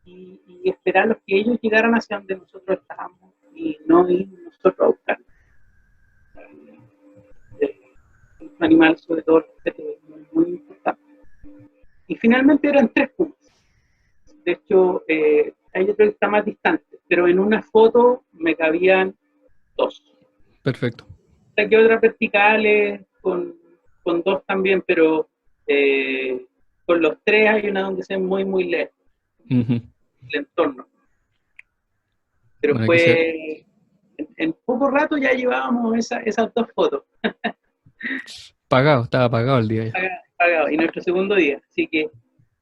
y esperar los que ellos llegaran hacia donde nosotros estábamos y no ir nosotros a buscar. Un animal, sobre todo, muy, muy importante. Y finalmente eran 3 pumas. De hecho, hay otro que está más distante, pero en una foto me cabían 2. Perfecto. Saqué otras verticales con 2 también, pero con los 3 hay una donde se ve muy, muy lejos, el entorno. Pero Bueno, fue, en poco rato ya llevábamos esas 2 fotos. pagado, estaba pagado el día ya. Pagado, y nuestro segundo día, así que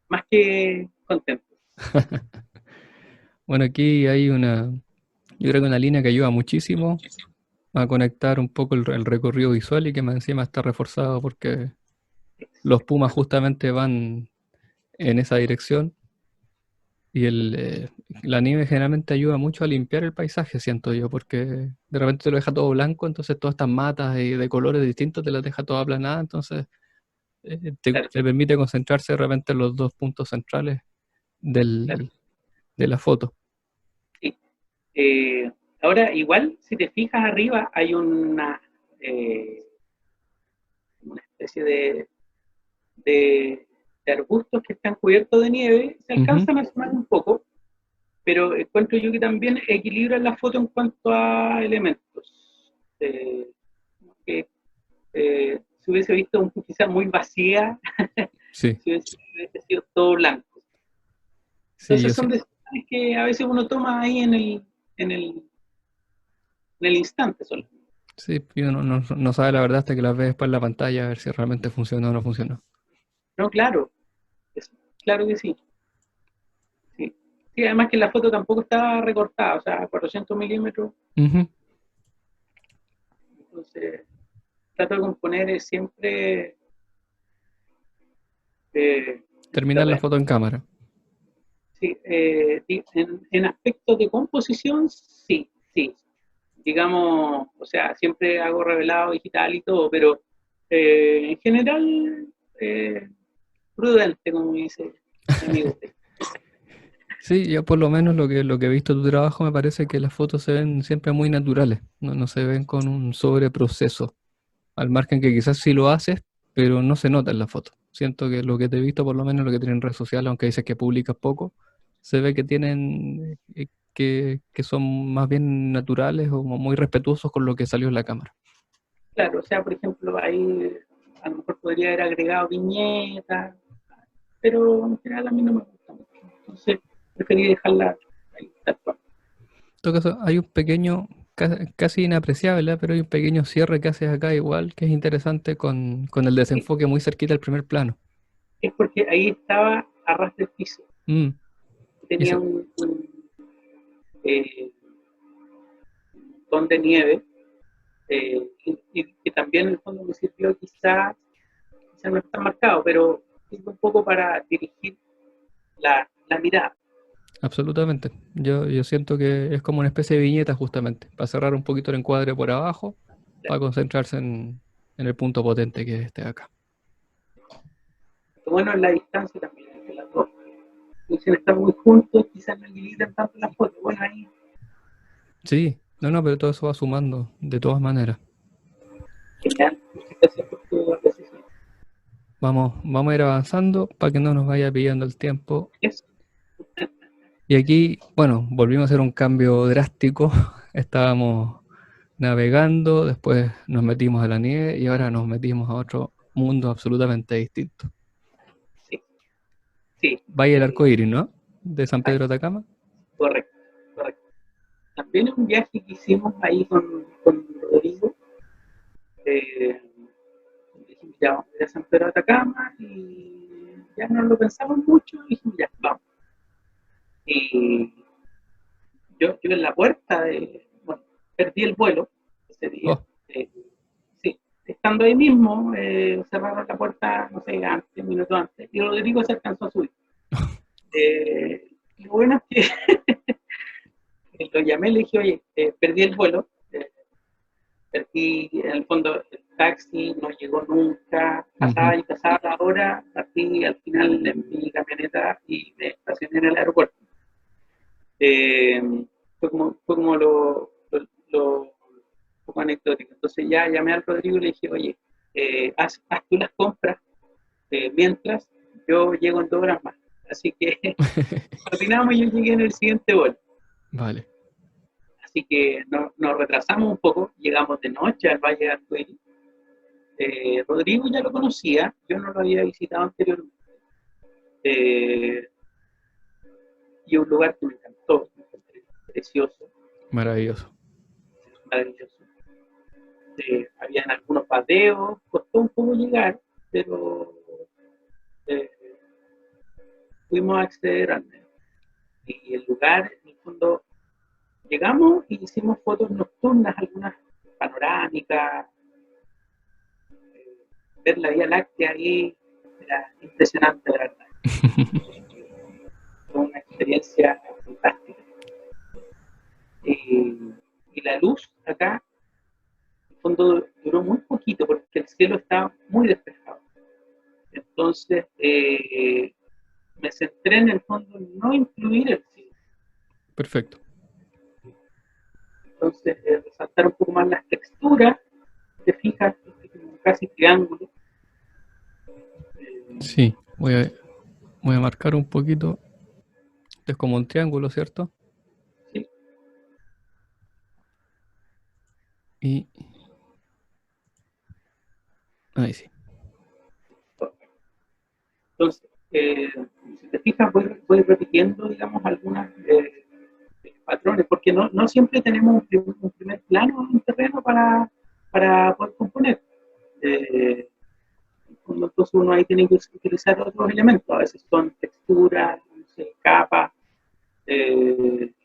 más que contento. Bueno, aquí hay yo creo que una línea que ayuda muchísimo a conectar un poco el recorrido visual y que más encima está reforzado porque los pumas justamente van en esa dirección y la nieve generalmente ayuda mucho a limpiar el paisaje, siento yo, porque de repente te lo deja todo blanco, entonces todas estas matas y de colores distintos te las deja toda aplanada, entonces Claro, te permite concentrarse de repente en los dos puntos centrales claro, de la foto. sí. Ahora, igual, si te fijas arriba, hay una especie de, de arbustos que están cubiertos de nieve, se Ujú. alcanzan a sumar un poco, pero encuentro yo que también equilibran la foto en cuanto a elementos. Que se hubiese visto quizás muy vacía, Sí, si hubiese sido todo blanco. sí, Entonces yo son sí. decisiones que a veces uno toma ahí en el, en el instante solo. Sí, y uno no sabe la verdad hasta que las ve después en la pantalla a ver si realmente funcionó o no funcionó. No, claro, claro que sí. Sí. Sí, además que la foto tampoco estaba recortada, o sea, 400 milímetros, Ujú. entonces trato de componer siempre en Terminar la terreno. foto en cámara. Sí, en aspectos de composición, sí, sí. Digamos, o sea, siempre hago revelado digital y todo, pero en general, eh, prudente, como dice mi amigo. Sí, yo por lo menos lo que he visto de tu trabajo me parece que las fotos se ven siempre muy naturales, no se ven con un sobreproceso, al margen que quizás sí lo haces, pero no se nota en la foto. Siento que lo que te he visto, por lo menos lo que tienen en redes sociales, aunque dices que publicas poco, se ve que tienen, que son más bien naturales o muy respetuosos con lo que salió en la cámara. Claro, o sea, por ejemplo, ahí a lo mejor podría haber agregado viñetas, pero en general a mí no me gusta mucho. Entonces, preferí dejarla ahí, tal cual. En todo caso, hay un pequeño, casi inapreciable, ¿eh? Pero hay un pequeño cierre que haces acá igual, que es interesante con el Sí, desenfoque muy cerquita del primer plano. es porque ahí estaba a ras del piso. Mm, y Tenía se- eh, un montón de nieve y que también en el fondo me sirvió quizá no está marcado, pero sirve un poco para dirigir la mirada. Absolutamente. Yo siento que es como una especie de viñeta justamente, para cerrar un poquito el encuadre por abajo, para concentrarse en el punto potente que es este de acá. Lo bueno es la distancia también entre las dos. dicen estar muy juntos, quizás no equilibran tanto las fotos. Bueno, ahí, Sí, no, pero todo eso va sumando, de todas maneras. genial. Muchas gracias por tu apreciación. Vamos a ir avanzando para que no nos vaya pillando el tiempo. Eso. Y aquí, bueno, volvimos a hacer un cambio drástico. Estábamos navegando, después nos metimos a la nieve y ahora nos metimos a otro mundo absolutamente distinto. Sí, sí. Valle del Arco Iris, ¿no? De San Ahí, Pedro de Atacama. correcto, correcto. También es un viaje que hicimos ahí con Rodrigo. Eh, dijimos, ya vamos a ir a San Pedro de Atacama y ya no lo pensamos mucho y dijimos, ya, vamos. Y yo en la puerta, bueno, perdí el vuelo ese día. Oh, Sí, estando ahí mismo, cerraron la puerta, no sé, antes, un minuto antes, y Rodrigo se alcanzó a subir. Lo bueno es que lo llamé y le dije, oye, perdí el vuelo, perdí, en el fondo, el taxi no llegó nunca, ujú, pasaba y pasaba la hora, partí al final en mi camioneta y me estacioné en el aeropuerto. Eh, fue como poco anecdótico. Entonces ya llamé al Rodrigo y le dije, oye, haz tú las compras mientras yo llego en 2 horas más. Así que coordinamos y yo llegué en el siguiente vuelo. vale. Así que nos retrasamos un poco, llegamos de noche al Valle de Arcoíris. Rodrigo ya lo conocía, yo no lo había visitado anteriormente. Eh, y un lugar que me encantó, precioso, Maravilloso. maravilloso. Habían algunos pateos, costó un poco llegar, pero eh, fuimos a acceder al menos. Y el lugar, en el fondo, llegamos y hicimos fotos nocturnas, algunas panorámicas, ver la Vía Láctea ahí era impresionante, la verdad. Fue una experiencia fantástica. Y la luz acá, en el fondo, duró muy poquito porque el cielo estaba muy despejado. Entonces, me centré en el fondo en no incluir el cielo. Perfecto. Entonces, resaltar un poco más las texturas, te fijas, como casi triángulo. Eh, Sí, voy a marcar un poquito. Es como un triángulo, ¿cierto? ¿Sí? Y ahí sí. Entonces, si te fijas, voy repitiendo, digamos, algunos patrones, porque no siempre tenemos un primer plano en terreno para poder componer. Eh, entonces uno ahí tiene que utilizar otros elementos, a veces son texturas, no sé, capas,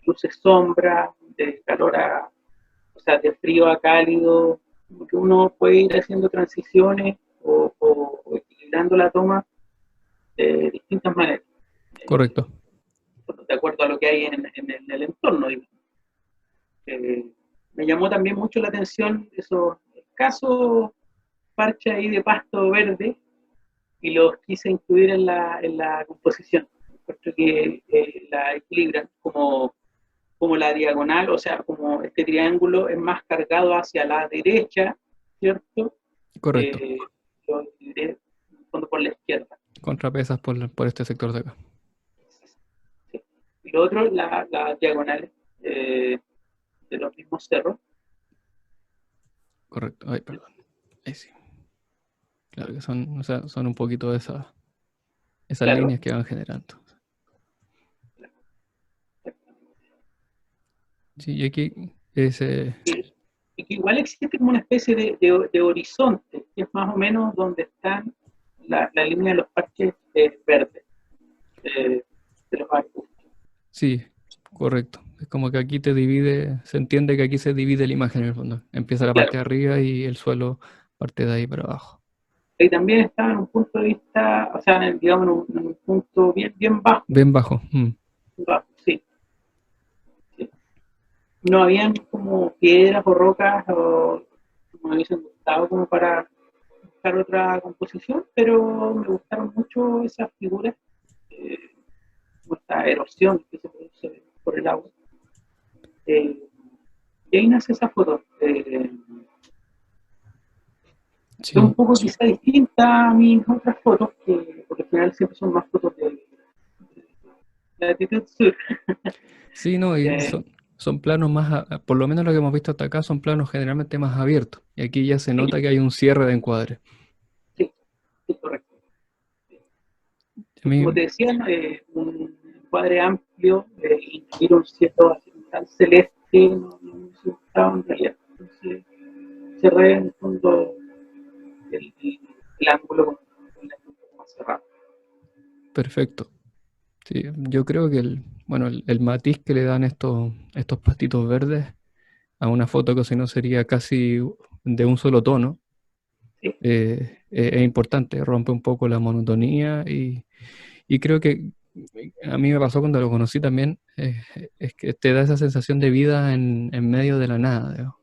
luces sombra, de calor a, o sea, de frío a cálido, como que uno puede ir haciendo transiciones o equilibrando la toma de distintas maneras, Correcto. de acuerdo a lo que hay en el entorno. Eh, me llamó también mucho la atención esos escasos parches ahí de pasto verde y los quise incluir en la composición, puesto que la equilibran como la diagonal, o sea, como este triángulo es más cargado hacia la derecha, ¿cierto? Correcto. Eh, lo equilibré por la izquierda. Contrapesas por este sector de acá. Sí. Y lo otro, la diagonal de los mismos cerros. Correcto. Ay, perdón. Ahí sí. Claro que son, o sea, son un poquito de esas Claro, líneas que van generando. Sí, y aquí ese. y que igual existe como una especie de horizonte, que es más o menos donde están la línea de los parches verdes eh, de los arbustos. Sí, correcto. Es como que aquí te divide, se entiende que aquí se divide la imagen en el fondo. Empieza la Claro, parte de arriba y el suelo parte de ahí para abajo. y también está en un punto de vista, o sea, digamos, en un punto bien bajo, Ven bajo. bajo, sí, sí. No habían como piedras o rocas o como me hubiesen gustado como para buscar otra composición, pero me gustaron mucho esas figuras. Eh, como esta erosión que se produce por el agua. Y ahí nace esa foto. Sí. Es un poco quizá distinta a mis otras fotos, que por lo general siempre son más fotos de latitud sur. Sí, no, y son planos más, por lo menos lo que hemos visto hasta acá, son planos generalmente más abiertos. Y aquí ya se nota que hay un cierre de encuadre. Sí, sí, correcto. A mí, Como te decía, un encuadre amplio, incluir un cielo así tan celeste, no me gustaba en realidad. Entonces, cerré en el fondo el ángulo con la luz más cerrada. perfecto. Sí, yo creo que bueno, el matiz que le dan estos pastitos verdes a una foto que si no sería casi de un solo tono, Sí, es importante, rompe un poco la monotonía y creo que a mí me pasó cuando lo conocí también, es que te da esa sensación de vida en medio de la nada, digamos.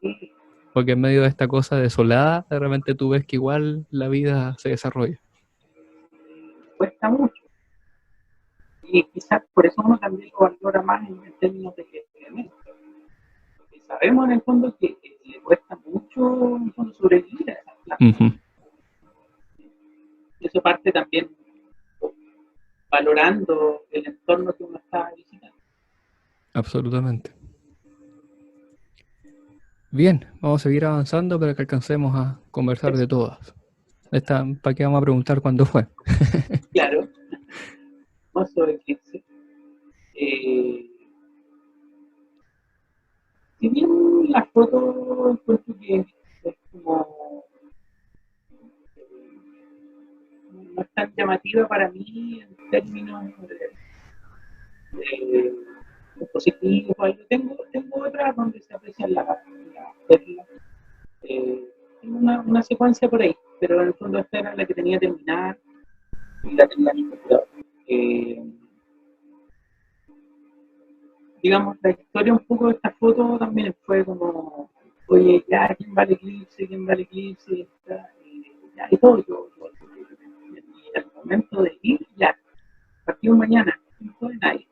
sí, Porque en medio de esta cosa desolada, de repente tú ves que igual la vida se desarrolla. cuesta mucho. Y quizás por eso uno también lo valora más en términos de experimento. Porque sabemos en el fondo que le cuesta mucho en el fondo, sobrevivir a esas plantas. Ujú, Y eso parte también valorando el entorno que uno está visitando. absolutamente. Bien, vamos a seguir avanzando para que alcancemos a conversar de todas. ¿Para qué vamos a preguntar cuándo fue? Claro, hermoso eclipse. Si bien la foto encuentro que es como no es tan llamativa para mí en términos positivos o algo. Tengo otras donde se aprecian las perlas. Tengo una secuencia por ahí, pero en el fondo esta era la que tenía terminada y la tenía en el computador. Eh, digamos, la historia un poco de esta foto también fue como, oye, ya, ¿quién va al eclipse? ¿Quién va al eclipse? Ya, y todo. Y al momento de ir, ya, partimos mañana, no fue nadie.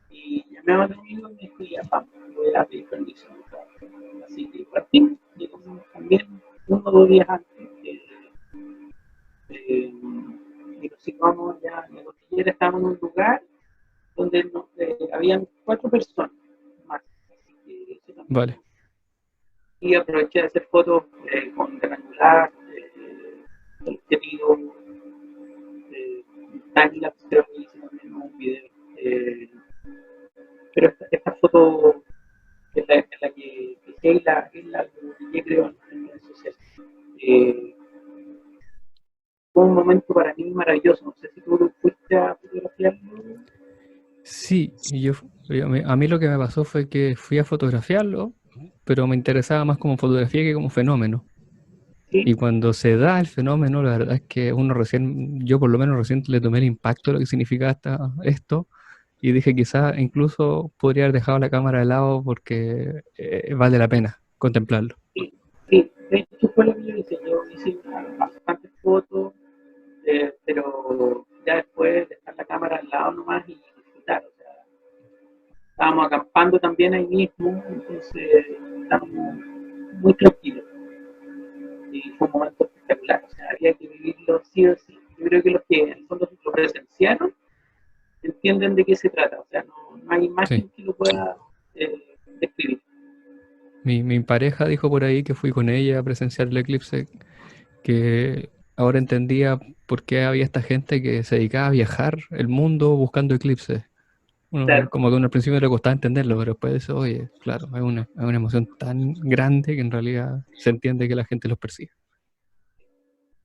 Y llamé a un amigo y me dijo, ya, vamos, voy a pedir permiso. Así que partimos, llegamos también 1 o 2 días antes. Y nos situamos ya en la cordillera, estábamos en un lugar donde habían 4 personas más. Así que eso también. Vale, Y aproveché de hacer fotos con granular, el objetivo, timelapse, creo que hice también un video. Pero esta foto es la que dejé y la que creo en redes sociales. Eh, fue un momento para mí maravilloso. No sé si tú fuiste a fotografiarlo. sí, a mí lo que me pasó fue que fui a fotografiarlo, pero me interesaba más como fotografía que como fenómeno. Sí, Y cuando se da el fenómeno, la verdad es que yo por lo menos recién le tomé el impacto de lo que significa esto, y dije quizás incluso podría haber dejado la cámara de lado porque vale la pena contemplarlo. sí, sí. De hecho, fue lo que yo hice. Yo hice bastantes fotos, pero ya después dejar la cámara al lado nomás y disfrutar. O sea, estábamos acampando también ahí mismo, entonces estábamos muy tranquilos. Y fue un momento espectacular. O sea, había que vivirlo sí o sí. Yo creo que los que en el fondo lo presenciaron entienden de qué se trata. O sea, no hay Sí, imagen que lo pueda describir. mi pareja dijo por ahí que fui con ella a presenciar el eclipse, que ahora entendía por qué había esta gente que se dedicaba a viajar el mundo buscando eclipses. Bueno, Claro, como que uno al principio le costaba entenderlo, pero después de eso, oye, claro, es una emoción tan grande que en realidad se entiende que la gente los persigue.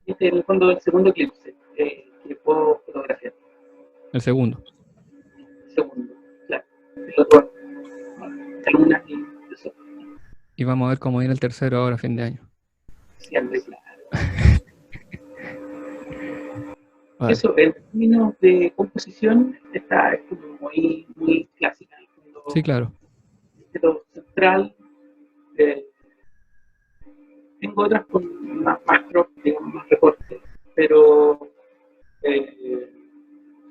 este es en el fondo el segundo eclipse que puedo fotografiar. El segundo. El segundo, claro. El otro, la luna y el sol. Y vamos a ver cómo viene el tercero ahora a fin de año. Siempre, claro. Vale. Eso, en términos de composición, esta es como muy clásica. En el Sí, fondo, claro. lo central. eh, tengo otras con más crop, digamos, más recortes, pero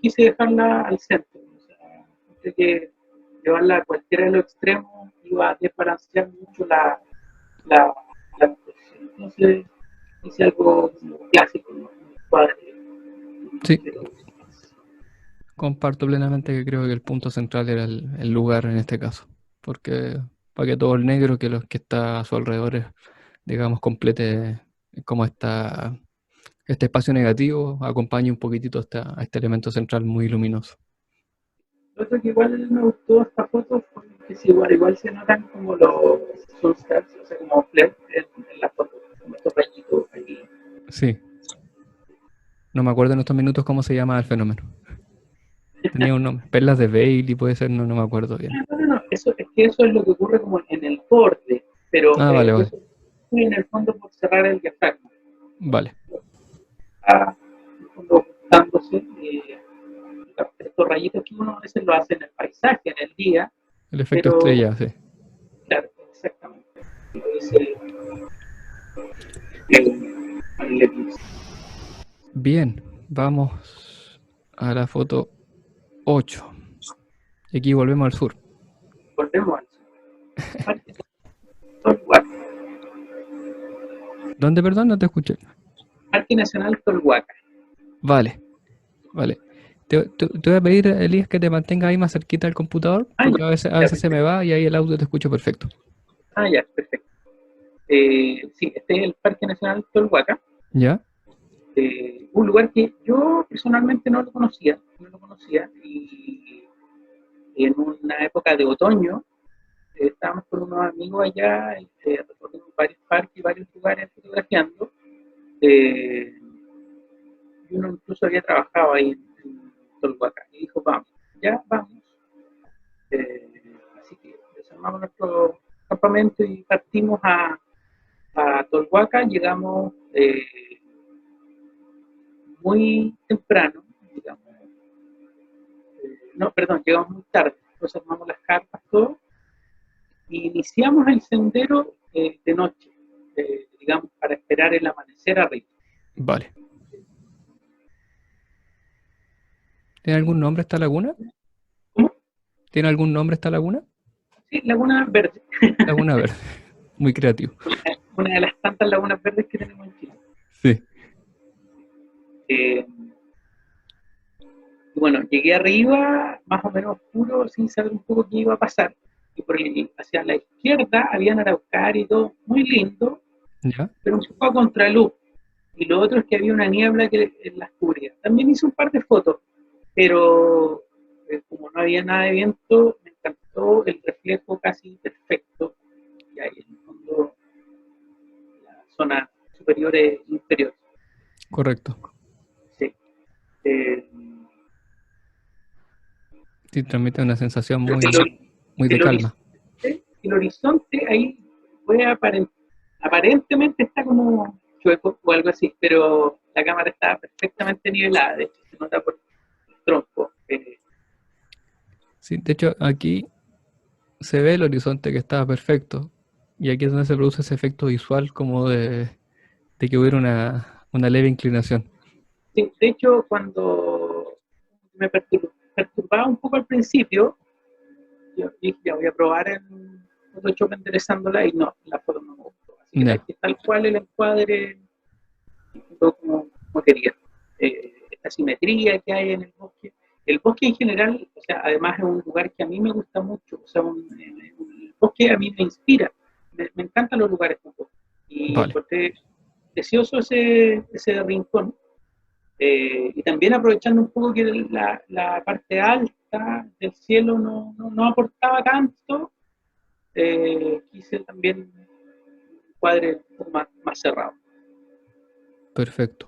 quise quise dejarla al centro. O sea, encontré que llevarla a cualquiera de los extremos iba a desbalancear mucho la, la exposición. Entonces hice algo como clásico, ¿no? Un cuadro, Sí, pero comparto plenamente que creo que el punto central era el lugar en este caso, porque para que todo el negro que los que está a su alrededor, digamos, complete como este espacio negativo, acompañe un poquitito a este elemento central muy luminoso. lo otro que igual me gustó de esta foto fue que sí, igual se notan como los sunstars, o sea, como flares en la foto, como estos rayitos ahí. Sí, no me acuerdo en estos minutos cómo se llama el fenómeno. Tenía un nombre, perlas de Bailey puede ser, no me acuerdo bien. No, eso, es que eso es lo que ocurre como en el borde, pero Ah, vale, vale, eso fue en el fondo por cerrar el diafragma. vale. Está en el fondo ocultándose, estos rayitos que uno a veces lo hace en el paisaje, en el día, El efecto pero estrella, sí. claro, exactamente. Lo dice el eclipse. Bien, vamos a la foto 8. Y aquí volvemos al sur. Volvemos al Parque Tolhuaca. ¿Dónde, perdón? No te escuché. Parque Nacional Tolhuaca. Vale, vale. Te voy a pedir, Elías, que te mantengas ahí más cerquita del computador, Ah, porque ya, a ya, veces se me perfecto. va y ahí el audio te escucho perfecto. Ah, ya, perfecto. Sí, este es el Parque Nacional Tolhuaca. ¿Ya? Un lugar que yo personalmente no lo conocía y en una época de otoño estábamos con unos amigos allá, recorrimos varios parques y varios lugares fotografiando, eh, y uno incluso había trabajado ahí en Tolhuaca y dijo, vamos, ya vamos. Así que desarmamos nuestro campamento y partimos a Tolhuaca, llegamos muy temprano, digamos, no, perdón, llegamos muy tarde, entonces armamos las carpas, todo, y iniciamos el sendero de noche, digamos, para esperar el amanecer arriba. Vale. ¿Tiene algún nombre esta laguna? ¿Cómo? ¿Tiene algún nombre esta laguna? Sí, Laguna Verde, Laguna Verde. Muy creativo. una de las tantas lagunas verdes que tenemos en Chile. Sí. Eh, y bueno, llegué arriba, más o menos oscuro, sin saber un poco qué iba a pasar. Y hacia la izquierda habían araucarias y todo, muy lindo, ¿Ya? pero un poco a contraluz. Y lo otro es que había una niebla que las cubría. También hice un par de fotos, pero como no había nada de viento, me encantó el reflejo casi perfecto. Y ahí en el fondo, la zona superior e inferior. Correcto. Sí. Eh, Sí, transmite una sensación el, muy de el, calma. el horizonte ahí fue aparentemente está como chueco o algo así, pero la cámara está perfectamente nivelada, de hecho se nota por el tronco. Sí, de hecho, aquí se ve el horizonte que estaba perfecto. Y aquí es donde se produce ese efecto visual como de que hubiera una leve inclinación. Sí, de hecho, cuando me perturbaba un poco al principio, yo dije, ya voy a probar en Photoshop enderezándola y no, la foto no me gustó. Así que la Ya, dejé tal cual el encuadre, como quería. Esta simetría que hay en el bosque. El bosque en general, o sea, además es un lugar que a mí me gusta mucho. O sea, el bosque a mí me inspira. Me encantan los lugares con bosque. Y vale. encontré precioso ese rincón. Y también aprovechando un poco que la parte alta del cielo no aportaba tanto, quise también un cuadre un poco más cerrado. Perfecto.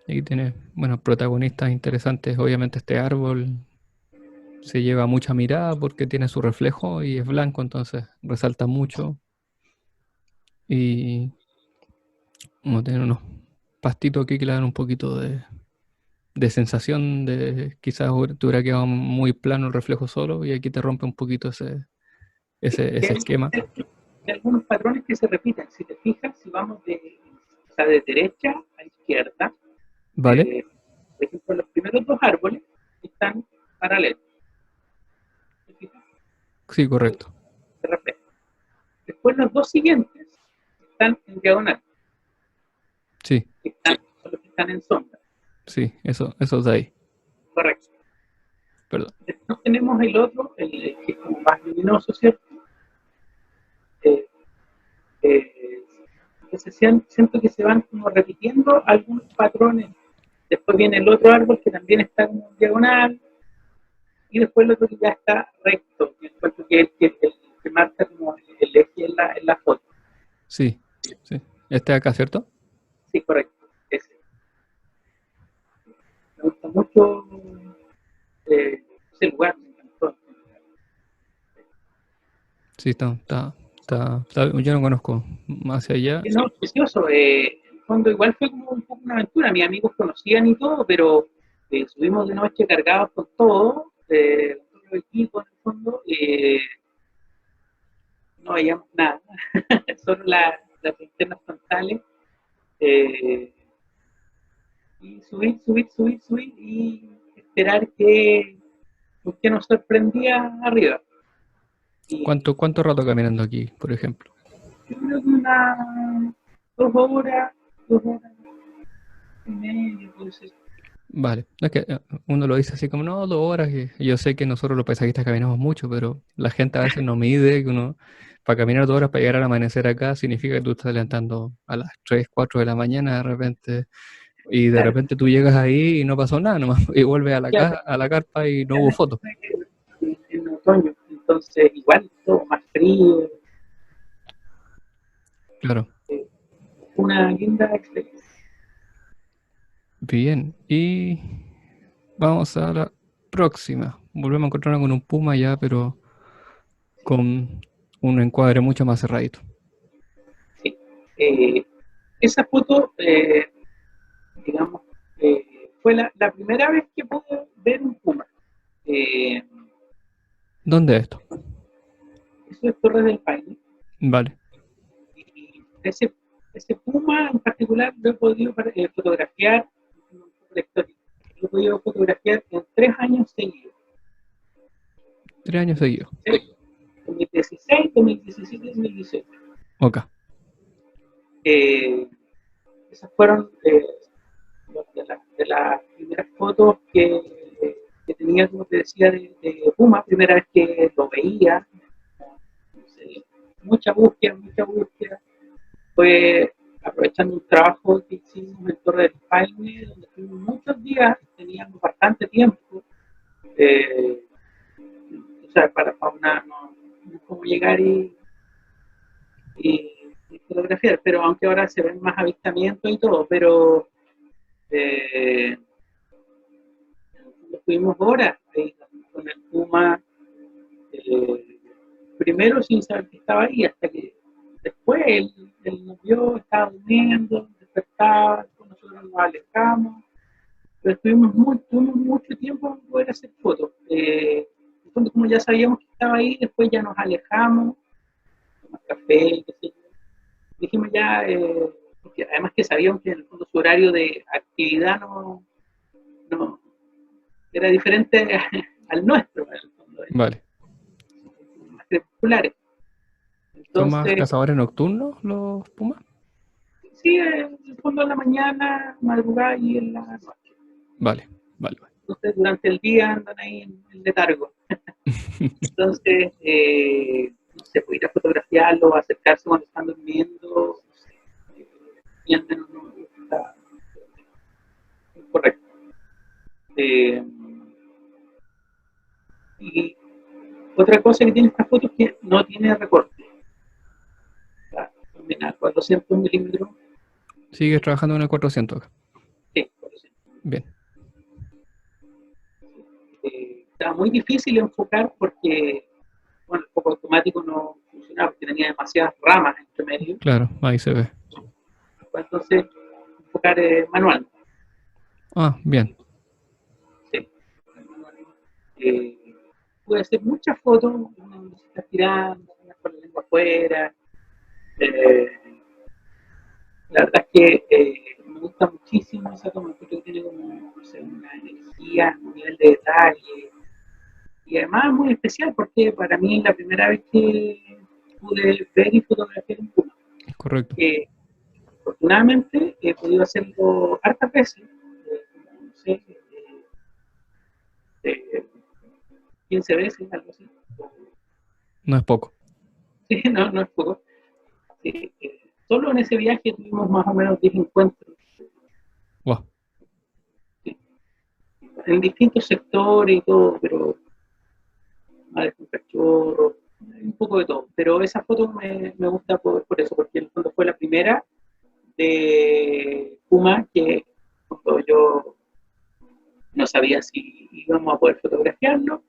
Aquí tiene, bueno, protagonistas interesantes. Obviamente este árbol se lleva mucha mirada porque tiene su reflejo y es blanco, entonces resalta mucho. Y como tiene unos pastitos aquí que le dan un poquito de sensación de quizás te hubiera quedado muy plano el reflejo solo y aquí te rompe un poquito ese esquema. Hay algunos patrones que se repiten. Si te fijas, si vamos o sea, de derecha a izquierda, ¿Vale? por ejemplo, los primeros dos árboles, están paralelos. Sí, correcto. Se reflejan. Después los dos siguientes están en diagonal, Sí, son los que están en sombra. sí, eso de ahí. Correcto. Perdón. Después tenemos el otro, el que es como más luminoso, ¿cierto? Eh, entonces siento que se van como repitiendo algunos patrones. Después viene el otro árbol que también está como en diagonal, y después el otro que ya está recto, que encuentro que es el que marca como el eje en la foto. Sí, sí. Este de acá, ¿cierto? Sí, correcto. Ese. Me gusta mucho ese lugar, me encantó. Sí, yo no conozco más hacia allá. No, precioso. En el fondo igual fue como un poco una aventura. Mis amigos conocían y todo, pero subimos de noche cargados con todo, con todo el equipo en el fondo, no veíamos nada, solo las linternas frontales, eh, y subir y esperar que nos sorprendía arriba. Y ¿Cuánto rato caminando aquí, por ejemplo? yo creo que unas 2 horas, 2 horas y media, puede ser. Vale, es que uno lo dice así como, no, 2 horas, y yo sé que nosotros los paisajistas caminamos mucho, pero la gente a veces no mide que uno, para caminar 2 horas para llegar al amanecer acá, significa que tú estás levantando a las 3 4 de la mañana de repente, y de Claro, repente tú llegas ahí y no pasó nada nomás, y vuelves a claro, a la carpa y no hubo fotos. en otoño, entonces igual todo más frío, Claro, una linda experiencia. bien, y vamos a la próxima. Volvemos a encontrarnos con un puma ya, pero con un encuadre mucho más cerradito. Sí. Esa foto, digamos, fue la primera vez que pude ver un puma. Eh, ¿Dónde es esto? Eso es Torres del Paine. Vale, Y ese puma en particular lo he podido fotografiar, lo he podido fotografiar en 3 años seguidos. 3 años seguidos. 2016, 2017 y 2018. Ok, Esas fueron de las primeras fotos que tenía, como te decía, de Puma, primera vez que lo veía. No sé, mucha búsqueda. Fue aprovechando un trabajo que hicimos en Torre del Paine, donde estuvimos muchos días, teníamos bastante tiempo. Eh, o sea, para una, no es como llegar y fotografiar, pero aunque ahora se ven más avistamientos y todo, pero eh, estuvimos horas ahí con el Puma, eh, primero sin saber que estaba ahí, hasta que después él nos vio, estaba durmiendo, despertaba, nosotros nos alejamos, pero tuvimos mucho tiempo para poder hacer fotos. Entonces, como ya sabíamos que estaba ahí, después ya nos alejamos, tomar café, qué sé yo. Dijimos ya, porque además que sabíamos que en el fondo su horario de actividad no era diferente al nuestro, en el fondo, vale. más crepusculares. ¿Son más Entonces, cazadores nocturnos los pumas? sí, en el fondo en la mañana, madrugada y en la noche. Vale, vale, vale. Entonces, durante el día andan ahí en letargo. Entonces, no sé, puede ir a fotografiarlo, acercarse cuando están durmiendo, no sé, sienten o no, está correcto. Eh, y otra cosa que tiene esta foto es que no tiene recorte. También a 400 milímetros, Sigues trabajando en el 400 acá. sí, 400. Bien, Estaba muy difícil enfocar porque, bueno, el foco automático no funcionaba porque tenía demasiadas ramas entre medio. claro, ahí se ve. Entonces, enfocar manual. Ah, bien. Sí, eh, pude hacer muchas fotos, uno se está tirando, con la lengua afuera. Eh, la verdad es que me gusta muchísimo esa toma, porque tiene como, no sé, una energía muy nivel de detalle. Y además muy especial porque para mí es la primera vez que pude ver y fotografiar un puma. Correcto. Afortunadamente he podido hacerlo hartas veces, no sé, 15 veces, algo así. No es poco. Sí, no es poco. Sí, solo en ese viaje tuvimos más o menos 10 encuentros. Wow. Sí, en distintos sectores y todo, pero madre con cachorro, un poco de todo. Pero esa foto me gusta por eso, porque en el fondo fue la primera de Puma que cuando yo no sabía si íbamos a poder fotografiarlo.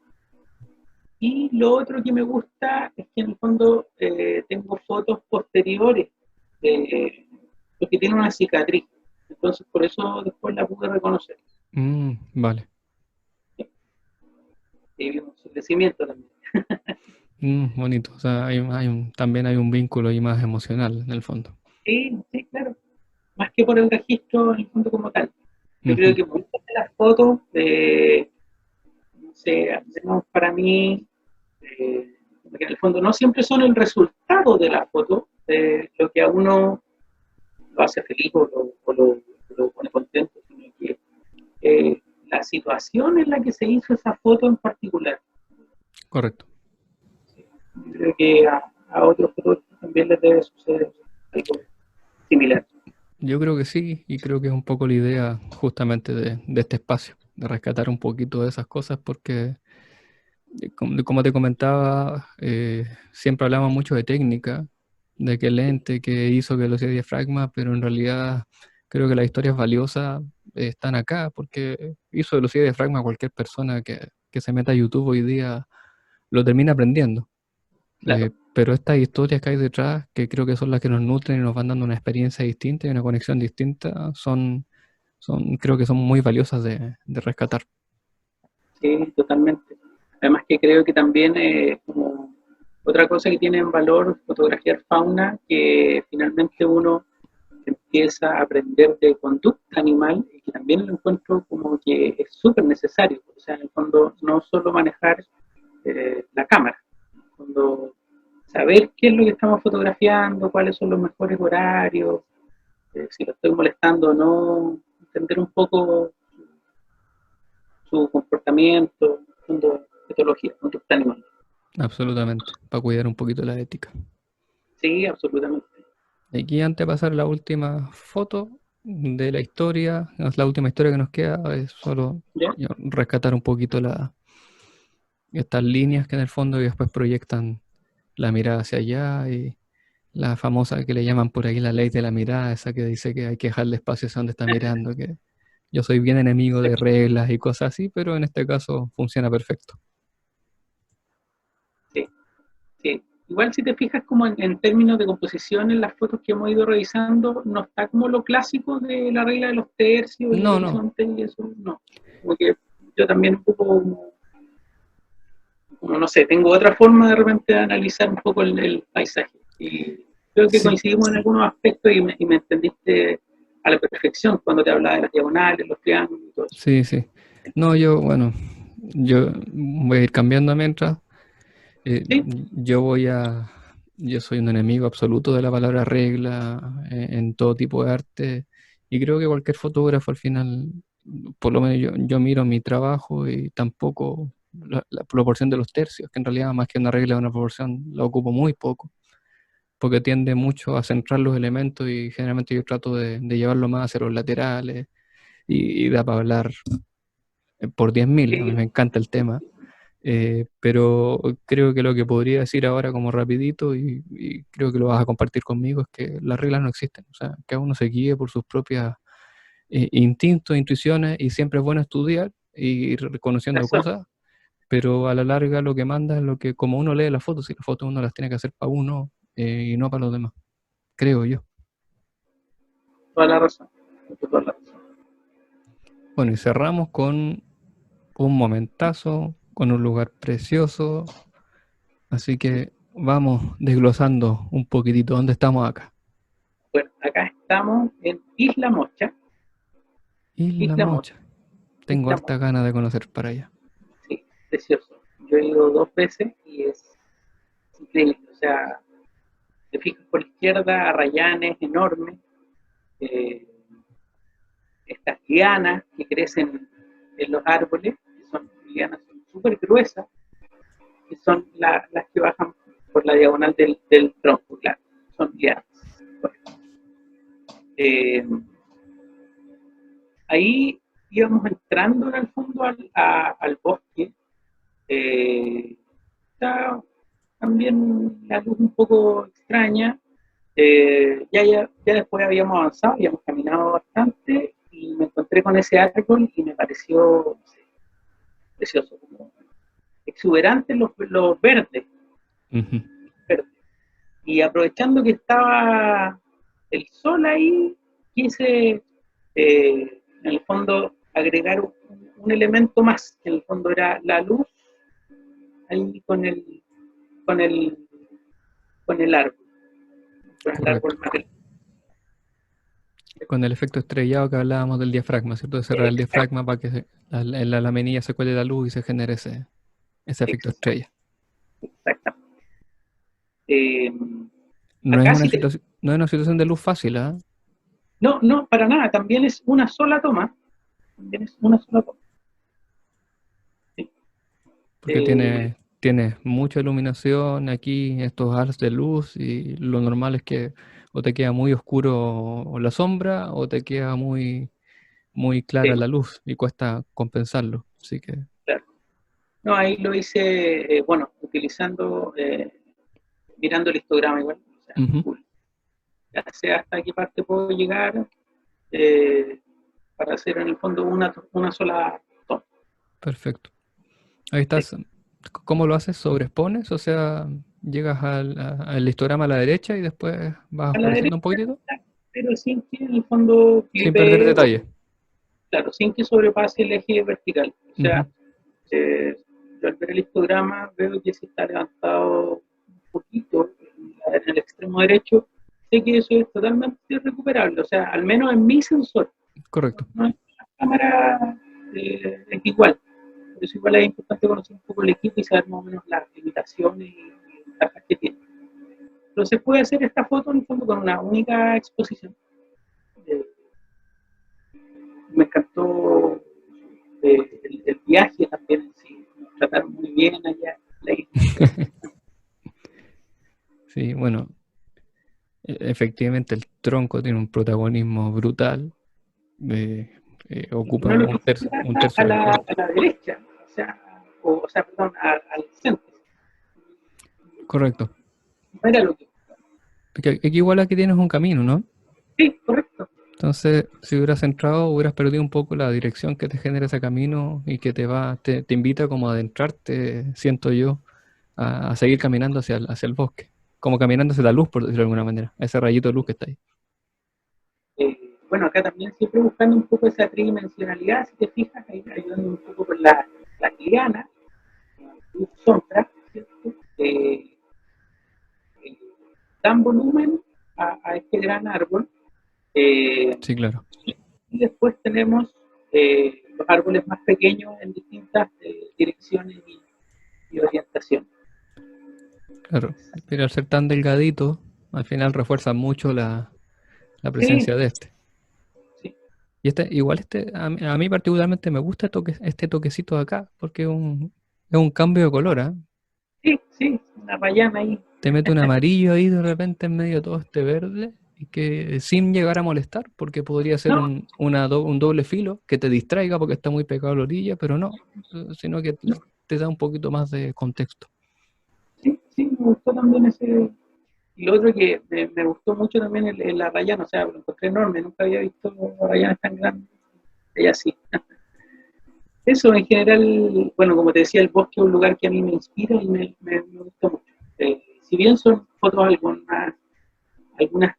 Y lo otro que me gusta es que en el fondo tengo fotos posteriores, porque tiene una cicatriz. Entonces por eso después la pude reconocer. Vale. Y un crecimiento también. Bonito. O sea, también hay un vínculo ahí más emocional en el fondo. Sí, sí, claro. Más que por el registro en el fondo como tal. Yo creo Ujú. que muchas de las fotos, no sé, al menos para mí, porque en el fondo no siempre son el resultado de la foto, lo que a uno lo hace feliz o lo pone contento, sino que la situación en la que se hizo esa foto en particular. Correcto. Yo creo que a otros fotógrafos también les debe suceder algo similar. Yo creo que sí, y creo que es un poco la idea justamente de este espacio, de rescatar un poquito de esas cosas, porque como te comentaba, siempre hablamos mucho de técnica, de qué lente, que hizo que lo sea diafragma, pero en realidad creo que las historias valiosas están acá, porque hizo velocidad de diafragma cualquier persona que se meta a YouTube hoy día lo termina aprendiendo. Claro, Pero estas historias que hay detrás, que creo que son las que nos nutren y nos van dando una experiencia distinta y una conexión distinta, creo que son muy valiosas de rescatar. sí, totalmente. Además que creo que también como otra cosa que tiene en valor fotografiar fauna, que finalmente uno empieza a aprender de conducta animal y que también lo encuentro como que es súper necesario. O sea, en el fondo no solo manejar la cámara, en el fondo saber qué es lo que estamos fotografiando, cuáles son los mejores horarios, si lo estoy molestando o no, entender un poco su comportamiento, fondo, etología, conducta animal. Absolutamente, para cuidar un poquito la ética. Sí, absolutamente. Aquí antes de pasar la última foto de la historia, la última historia que nos queda es solo ¿Ya? rescatar un poquito estas líneas que en el fondo y después proyectan la mirada hacia allá y la famosa que le llaman por ahí la ley de la mirada, esa que dice que hay que dejarle espacio hacia donde está mirando, que yo soy bien enemigo de reglas y cosas así, pero en este caso funciona perfecto. Sí, sí. Igual si te fijas como en términos de composición en las fotos que hemos ido revisando, no está como lo clásico de la regla de los tercios, el No, no, horizonte y eso, no. Como que yo también un poco como no sé, tengo otra forma de repente de analizar un poco el paisaje. Y creo que sí, coincidimos en algunos aspectos y me entendiste a la perfección cuando te hablaba de las diagonales, los triángulos y todo eso. sí, sí. No, bueno, yo voy a ir cambiando mientras. Eh, Sí, yo yo soy un enemigo absoluto de la palabra regla en todo tipo de arte y creo que cualquier fotógrafo al final, por lo menos yo miro mi trabajo y tampoco la proporción de los tercios, que en realidad más que una regla, una proporción, la ocupo muy poco, porque tiende mucho a centrar los elementos y generalmente yo trato de llevarlo más hacia los laterales y da para hablar por 10.000, a mí sí, me encanta el tema. Pero creo que lo que podría decir ahora como rapidito y creo que lo vas a compartir conmigo es que las reglas no existen, o sea, que uno se guíe por sus propias instintos, intuiciones y siempre es bueno estudiar y ir reconociendo razón, cosas, pero a la larga lo que manda es lo que como uno lee las fotos y las fotos uno las tiene que hacer para uno y no para los demás, creo yo. toda la razón, toda la razón. Bueno, y cerramos con un momentazo, con un lugar precioso, así que vamos desglosando un poquitito dónde estamos acá. Bueno, acá estamos en Isla Mocha, Isla Isla Mocha, Mocha. Tengo Está harta ganas de conocer para allá. sí, precioso. Yo he ido 2 veces y es increíble. O sea, te fijas por la izquierda, arrayanes enormes, eh, estas lianas que crecen en los árboles, que son lianas súper gruesas, que son las que bajan por la diagonal del tronco, claro, son lianas. Eh, Ahí íbamos entrando en el fondo al bosque. Está también la luz un poco extraña. Ya después habíamos avanzado, habíamos caminado bastante y me encontré con ese árbol y me pareció, no sé, precioso, como exuberante los verdes, Ujú. verdes. Y aprovechando que estaba el sol ahí, quise en el fondo agregar un elemento más, que en el fondo era la luz ahí con el, con el árbol, con el Correcto. árbol más Con el efecto estrellado que hablábamos del diafragma, ¿cierto? De cerrar el exacto, diafragma para que en la laminilla se cuele la luz y se genere ese efecto exacto, estrella. exactamente. Eh, No es Acá una sí, situación, no es una situación de luz fácil, ¿ah? no, no, para nada, también es una sola toma, también es una sola toma. Sí. Porque Eh, tiene mucha iluminación aquí, estos halos de luz, y lo normal es que o te queda muy oscuro la sombra o te queda muy clara la luz y cuesta compensarlo. Así que, claro. No, ahí lo hice, bueno, utilizando, mirando el histograma igual, o sea, ujú, full. Ya sé hasta qué parte puedo llegar eh, para hacer en el fondo una sola toma. perfecto. Ahí Sí. estás. ¿Cómo lo haces? ¿Sobreexpones? O sea, llegas al histograma a la derecha y después vas A la oscureciendo derecha, un poquitito pero sin que en el fondo sin perder clipe, detalle. claro, sin que sobrepase el eje vertical. O Ujú, sea, eh, yo al ver el histograma veo que si está levantado un poquito en el extremo derecho, sé que eso es totalmente recuperable. O sea, al menos en mi sensor, correcto. no en la cámara es igual. Por eso igual es importante conocer un poco el equipo y saber más o menos las limitaciones y ventajas que tiene. Pero se puede hacer esta foto en el fondo con una única exposición. Eh, Me encantó el viaje también, sí, nos trataron muy bien allá en la isla. Sí, bueno, efectivamente el tronco tiene un protagonismo brutal. eh, Ocupa No lo un quisiera tercio del cuadro. a la derecha, o sea, perdón, al centro. Correcto. No era lo que. Porque aquí igual aquí tienes un camino, ¿no? Sí, correcto. Entonces, si hubieras entrado, hubieras perdido un poco la dirección que te genera ese camino y que te invita como a adentrarte, siento yo, a seguir caminando hacia el bosque. Como caminando hacia la luz, por decirlo de alguna manera. Ese rayito de luz que está ahí. Bueno, acá también siempre buscando un poco esa tridimensionalidad, si te fijas, ahí ayudando un poco con la liana, luz sombra, ¿cierto? Eh, Dan volumen a este gran árbol. Eh, Sí, claro. y después tenemos los árboles más pequeños en distintas direcciones y orientación. Claro. Pero al ser tan delgadito, al final refuerza mucho la Sí, presencia de este. sí, Y igual a mí particularmente me gusta este toquecito de acá, porque es un cambio de color, ¿ah? sí, sí, una rayana ahí. Te mete un amarillo ahí de repente en medio de todo este verde, y que sin llegar a molestar, porque podría ser No, un doble filo que te distraiga porque está muy pegado a la orilla, pero no, sino que no, te da un poquito más de contexto. sí, sí, me gustó también ese. Y lo otro que me gustó mucho también es la rayana, o sea, lo encontré enorme, nunca había visto rayanas tan grandes. Ella sí. Eso en general, bueno, como te decía, el bosque es un lugar que a mí me inspira y me gusta mucho. Si bien son fotos algunas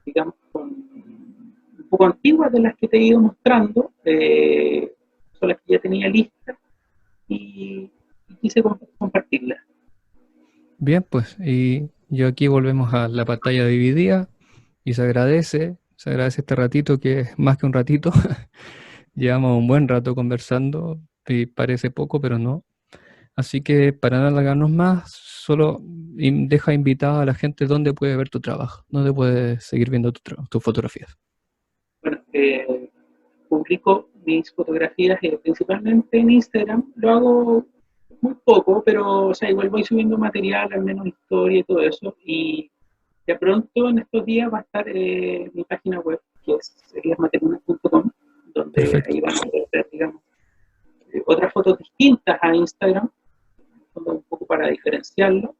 digamos, un poco antiguas de las que te he ido mostrando, son las que ya tenía listas y quise compartirlas. Bien, pues, y yo aquí volvemos a la pantalla dividida y se agradece este ratito que es más que un ratito. Llevamos un buen rato conversando y parece poco, pero no. Así que para no alargarnos más, solo deja invitada a la gente dónde puede ver tu trabajo, dónde puede seguir viendo tus fotografías. Bueno, publico mis fotografías principalmente en Instagram. Lo hago muy poco, pero o sea, igual voy subiendo material, al menos historia y todo eso. Y de pronto en estos días va a estar mi página web, que es eliasmateruna.com, donde Perfecto. ahí van a poder ver, digamos, otras fotos distintas a Instagram, un poco para diferenciarlo.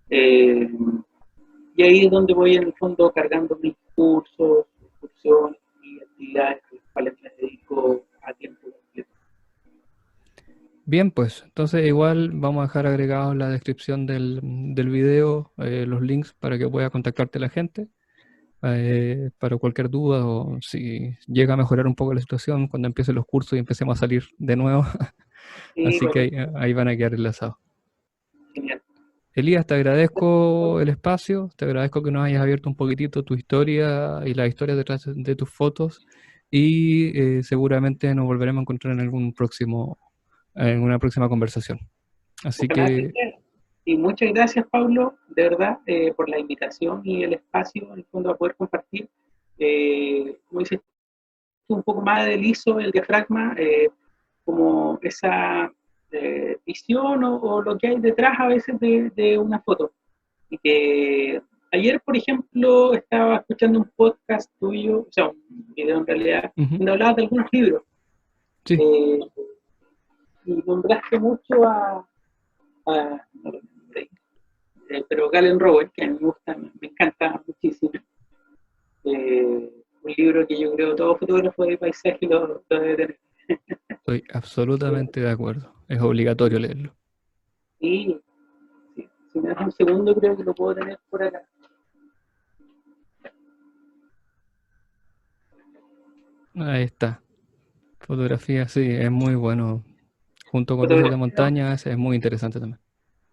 Y ahí es donde voy en el fondo cargando mis cursos, excursiones y actividades a las cuales me dedico a tiempo completo. Bien, pues entonces igual vamos a dejar agregados en la descripción del video los links para que pueda contactarte la gente para cualquier duda o si llega a mejorar un poco la situación cuando empiecen los cursos y empecemos a salir de nuevo. Y Así que bueno, ahí van a quedar enlazados. genial. Elías, te agradezco el espacio, te agradezco que nos hayas abierto un poquitito tu historia y la historia detrás de tus fotos y seguramente nos volveremos a encontrar en una próxima conversación. Así Ojalá así que sea. Y muchas gracias, Pablo, de verdad, por la invitación y el espacio, en el fondo, a poder compartir, como dices tú, un poco más del ISO, el diafragma, como esa visión o lo que hay detrás a veces de una foto. Y que ayer, por ejemplo, estaba escuchando un podcast tuyo, o sea, un video en realidad, donde hablabas de algunos libros. sí, Y nombraste mucho no lo nombré, pero Galen Rowe, que a mí me gusta, me encanta muchísimo. Un libro que yo creo todo fotógrafo de paisaje lo debe tener. estoy absolutamente de acuerdo. Es obligatorio leerlo. Y sí, si me das un segundo, creo que lo puedo tener por acá. Ahí está. Fotografía, sí, es muy bueno. Junto con luces de Fotografía. montaña, ese es muy interesante también.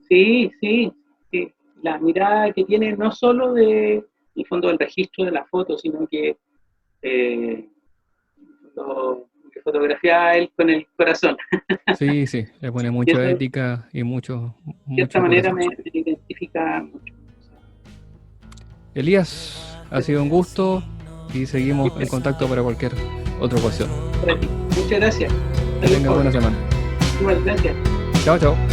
Sí, sí, sí. La mirada que tiene no solo de, en fondo, del registro de la foto, sino que lo que fotografía a él con el corazón. Sí, sí, le pone Y mucha eso, de ética y mucho, cierta mucho manera, corazón. me identifica mucho. Elías, ha sido un gusto y seguimos en contacto para cualquier otra ocasión. Muchas gracias. Que Adiós, tengas Pablo. buena semana. Igual, gracias. Chao, chao.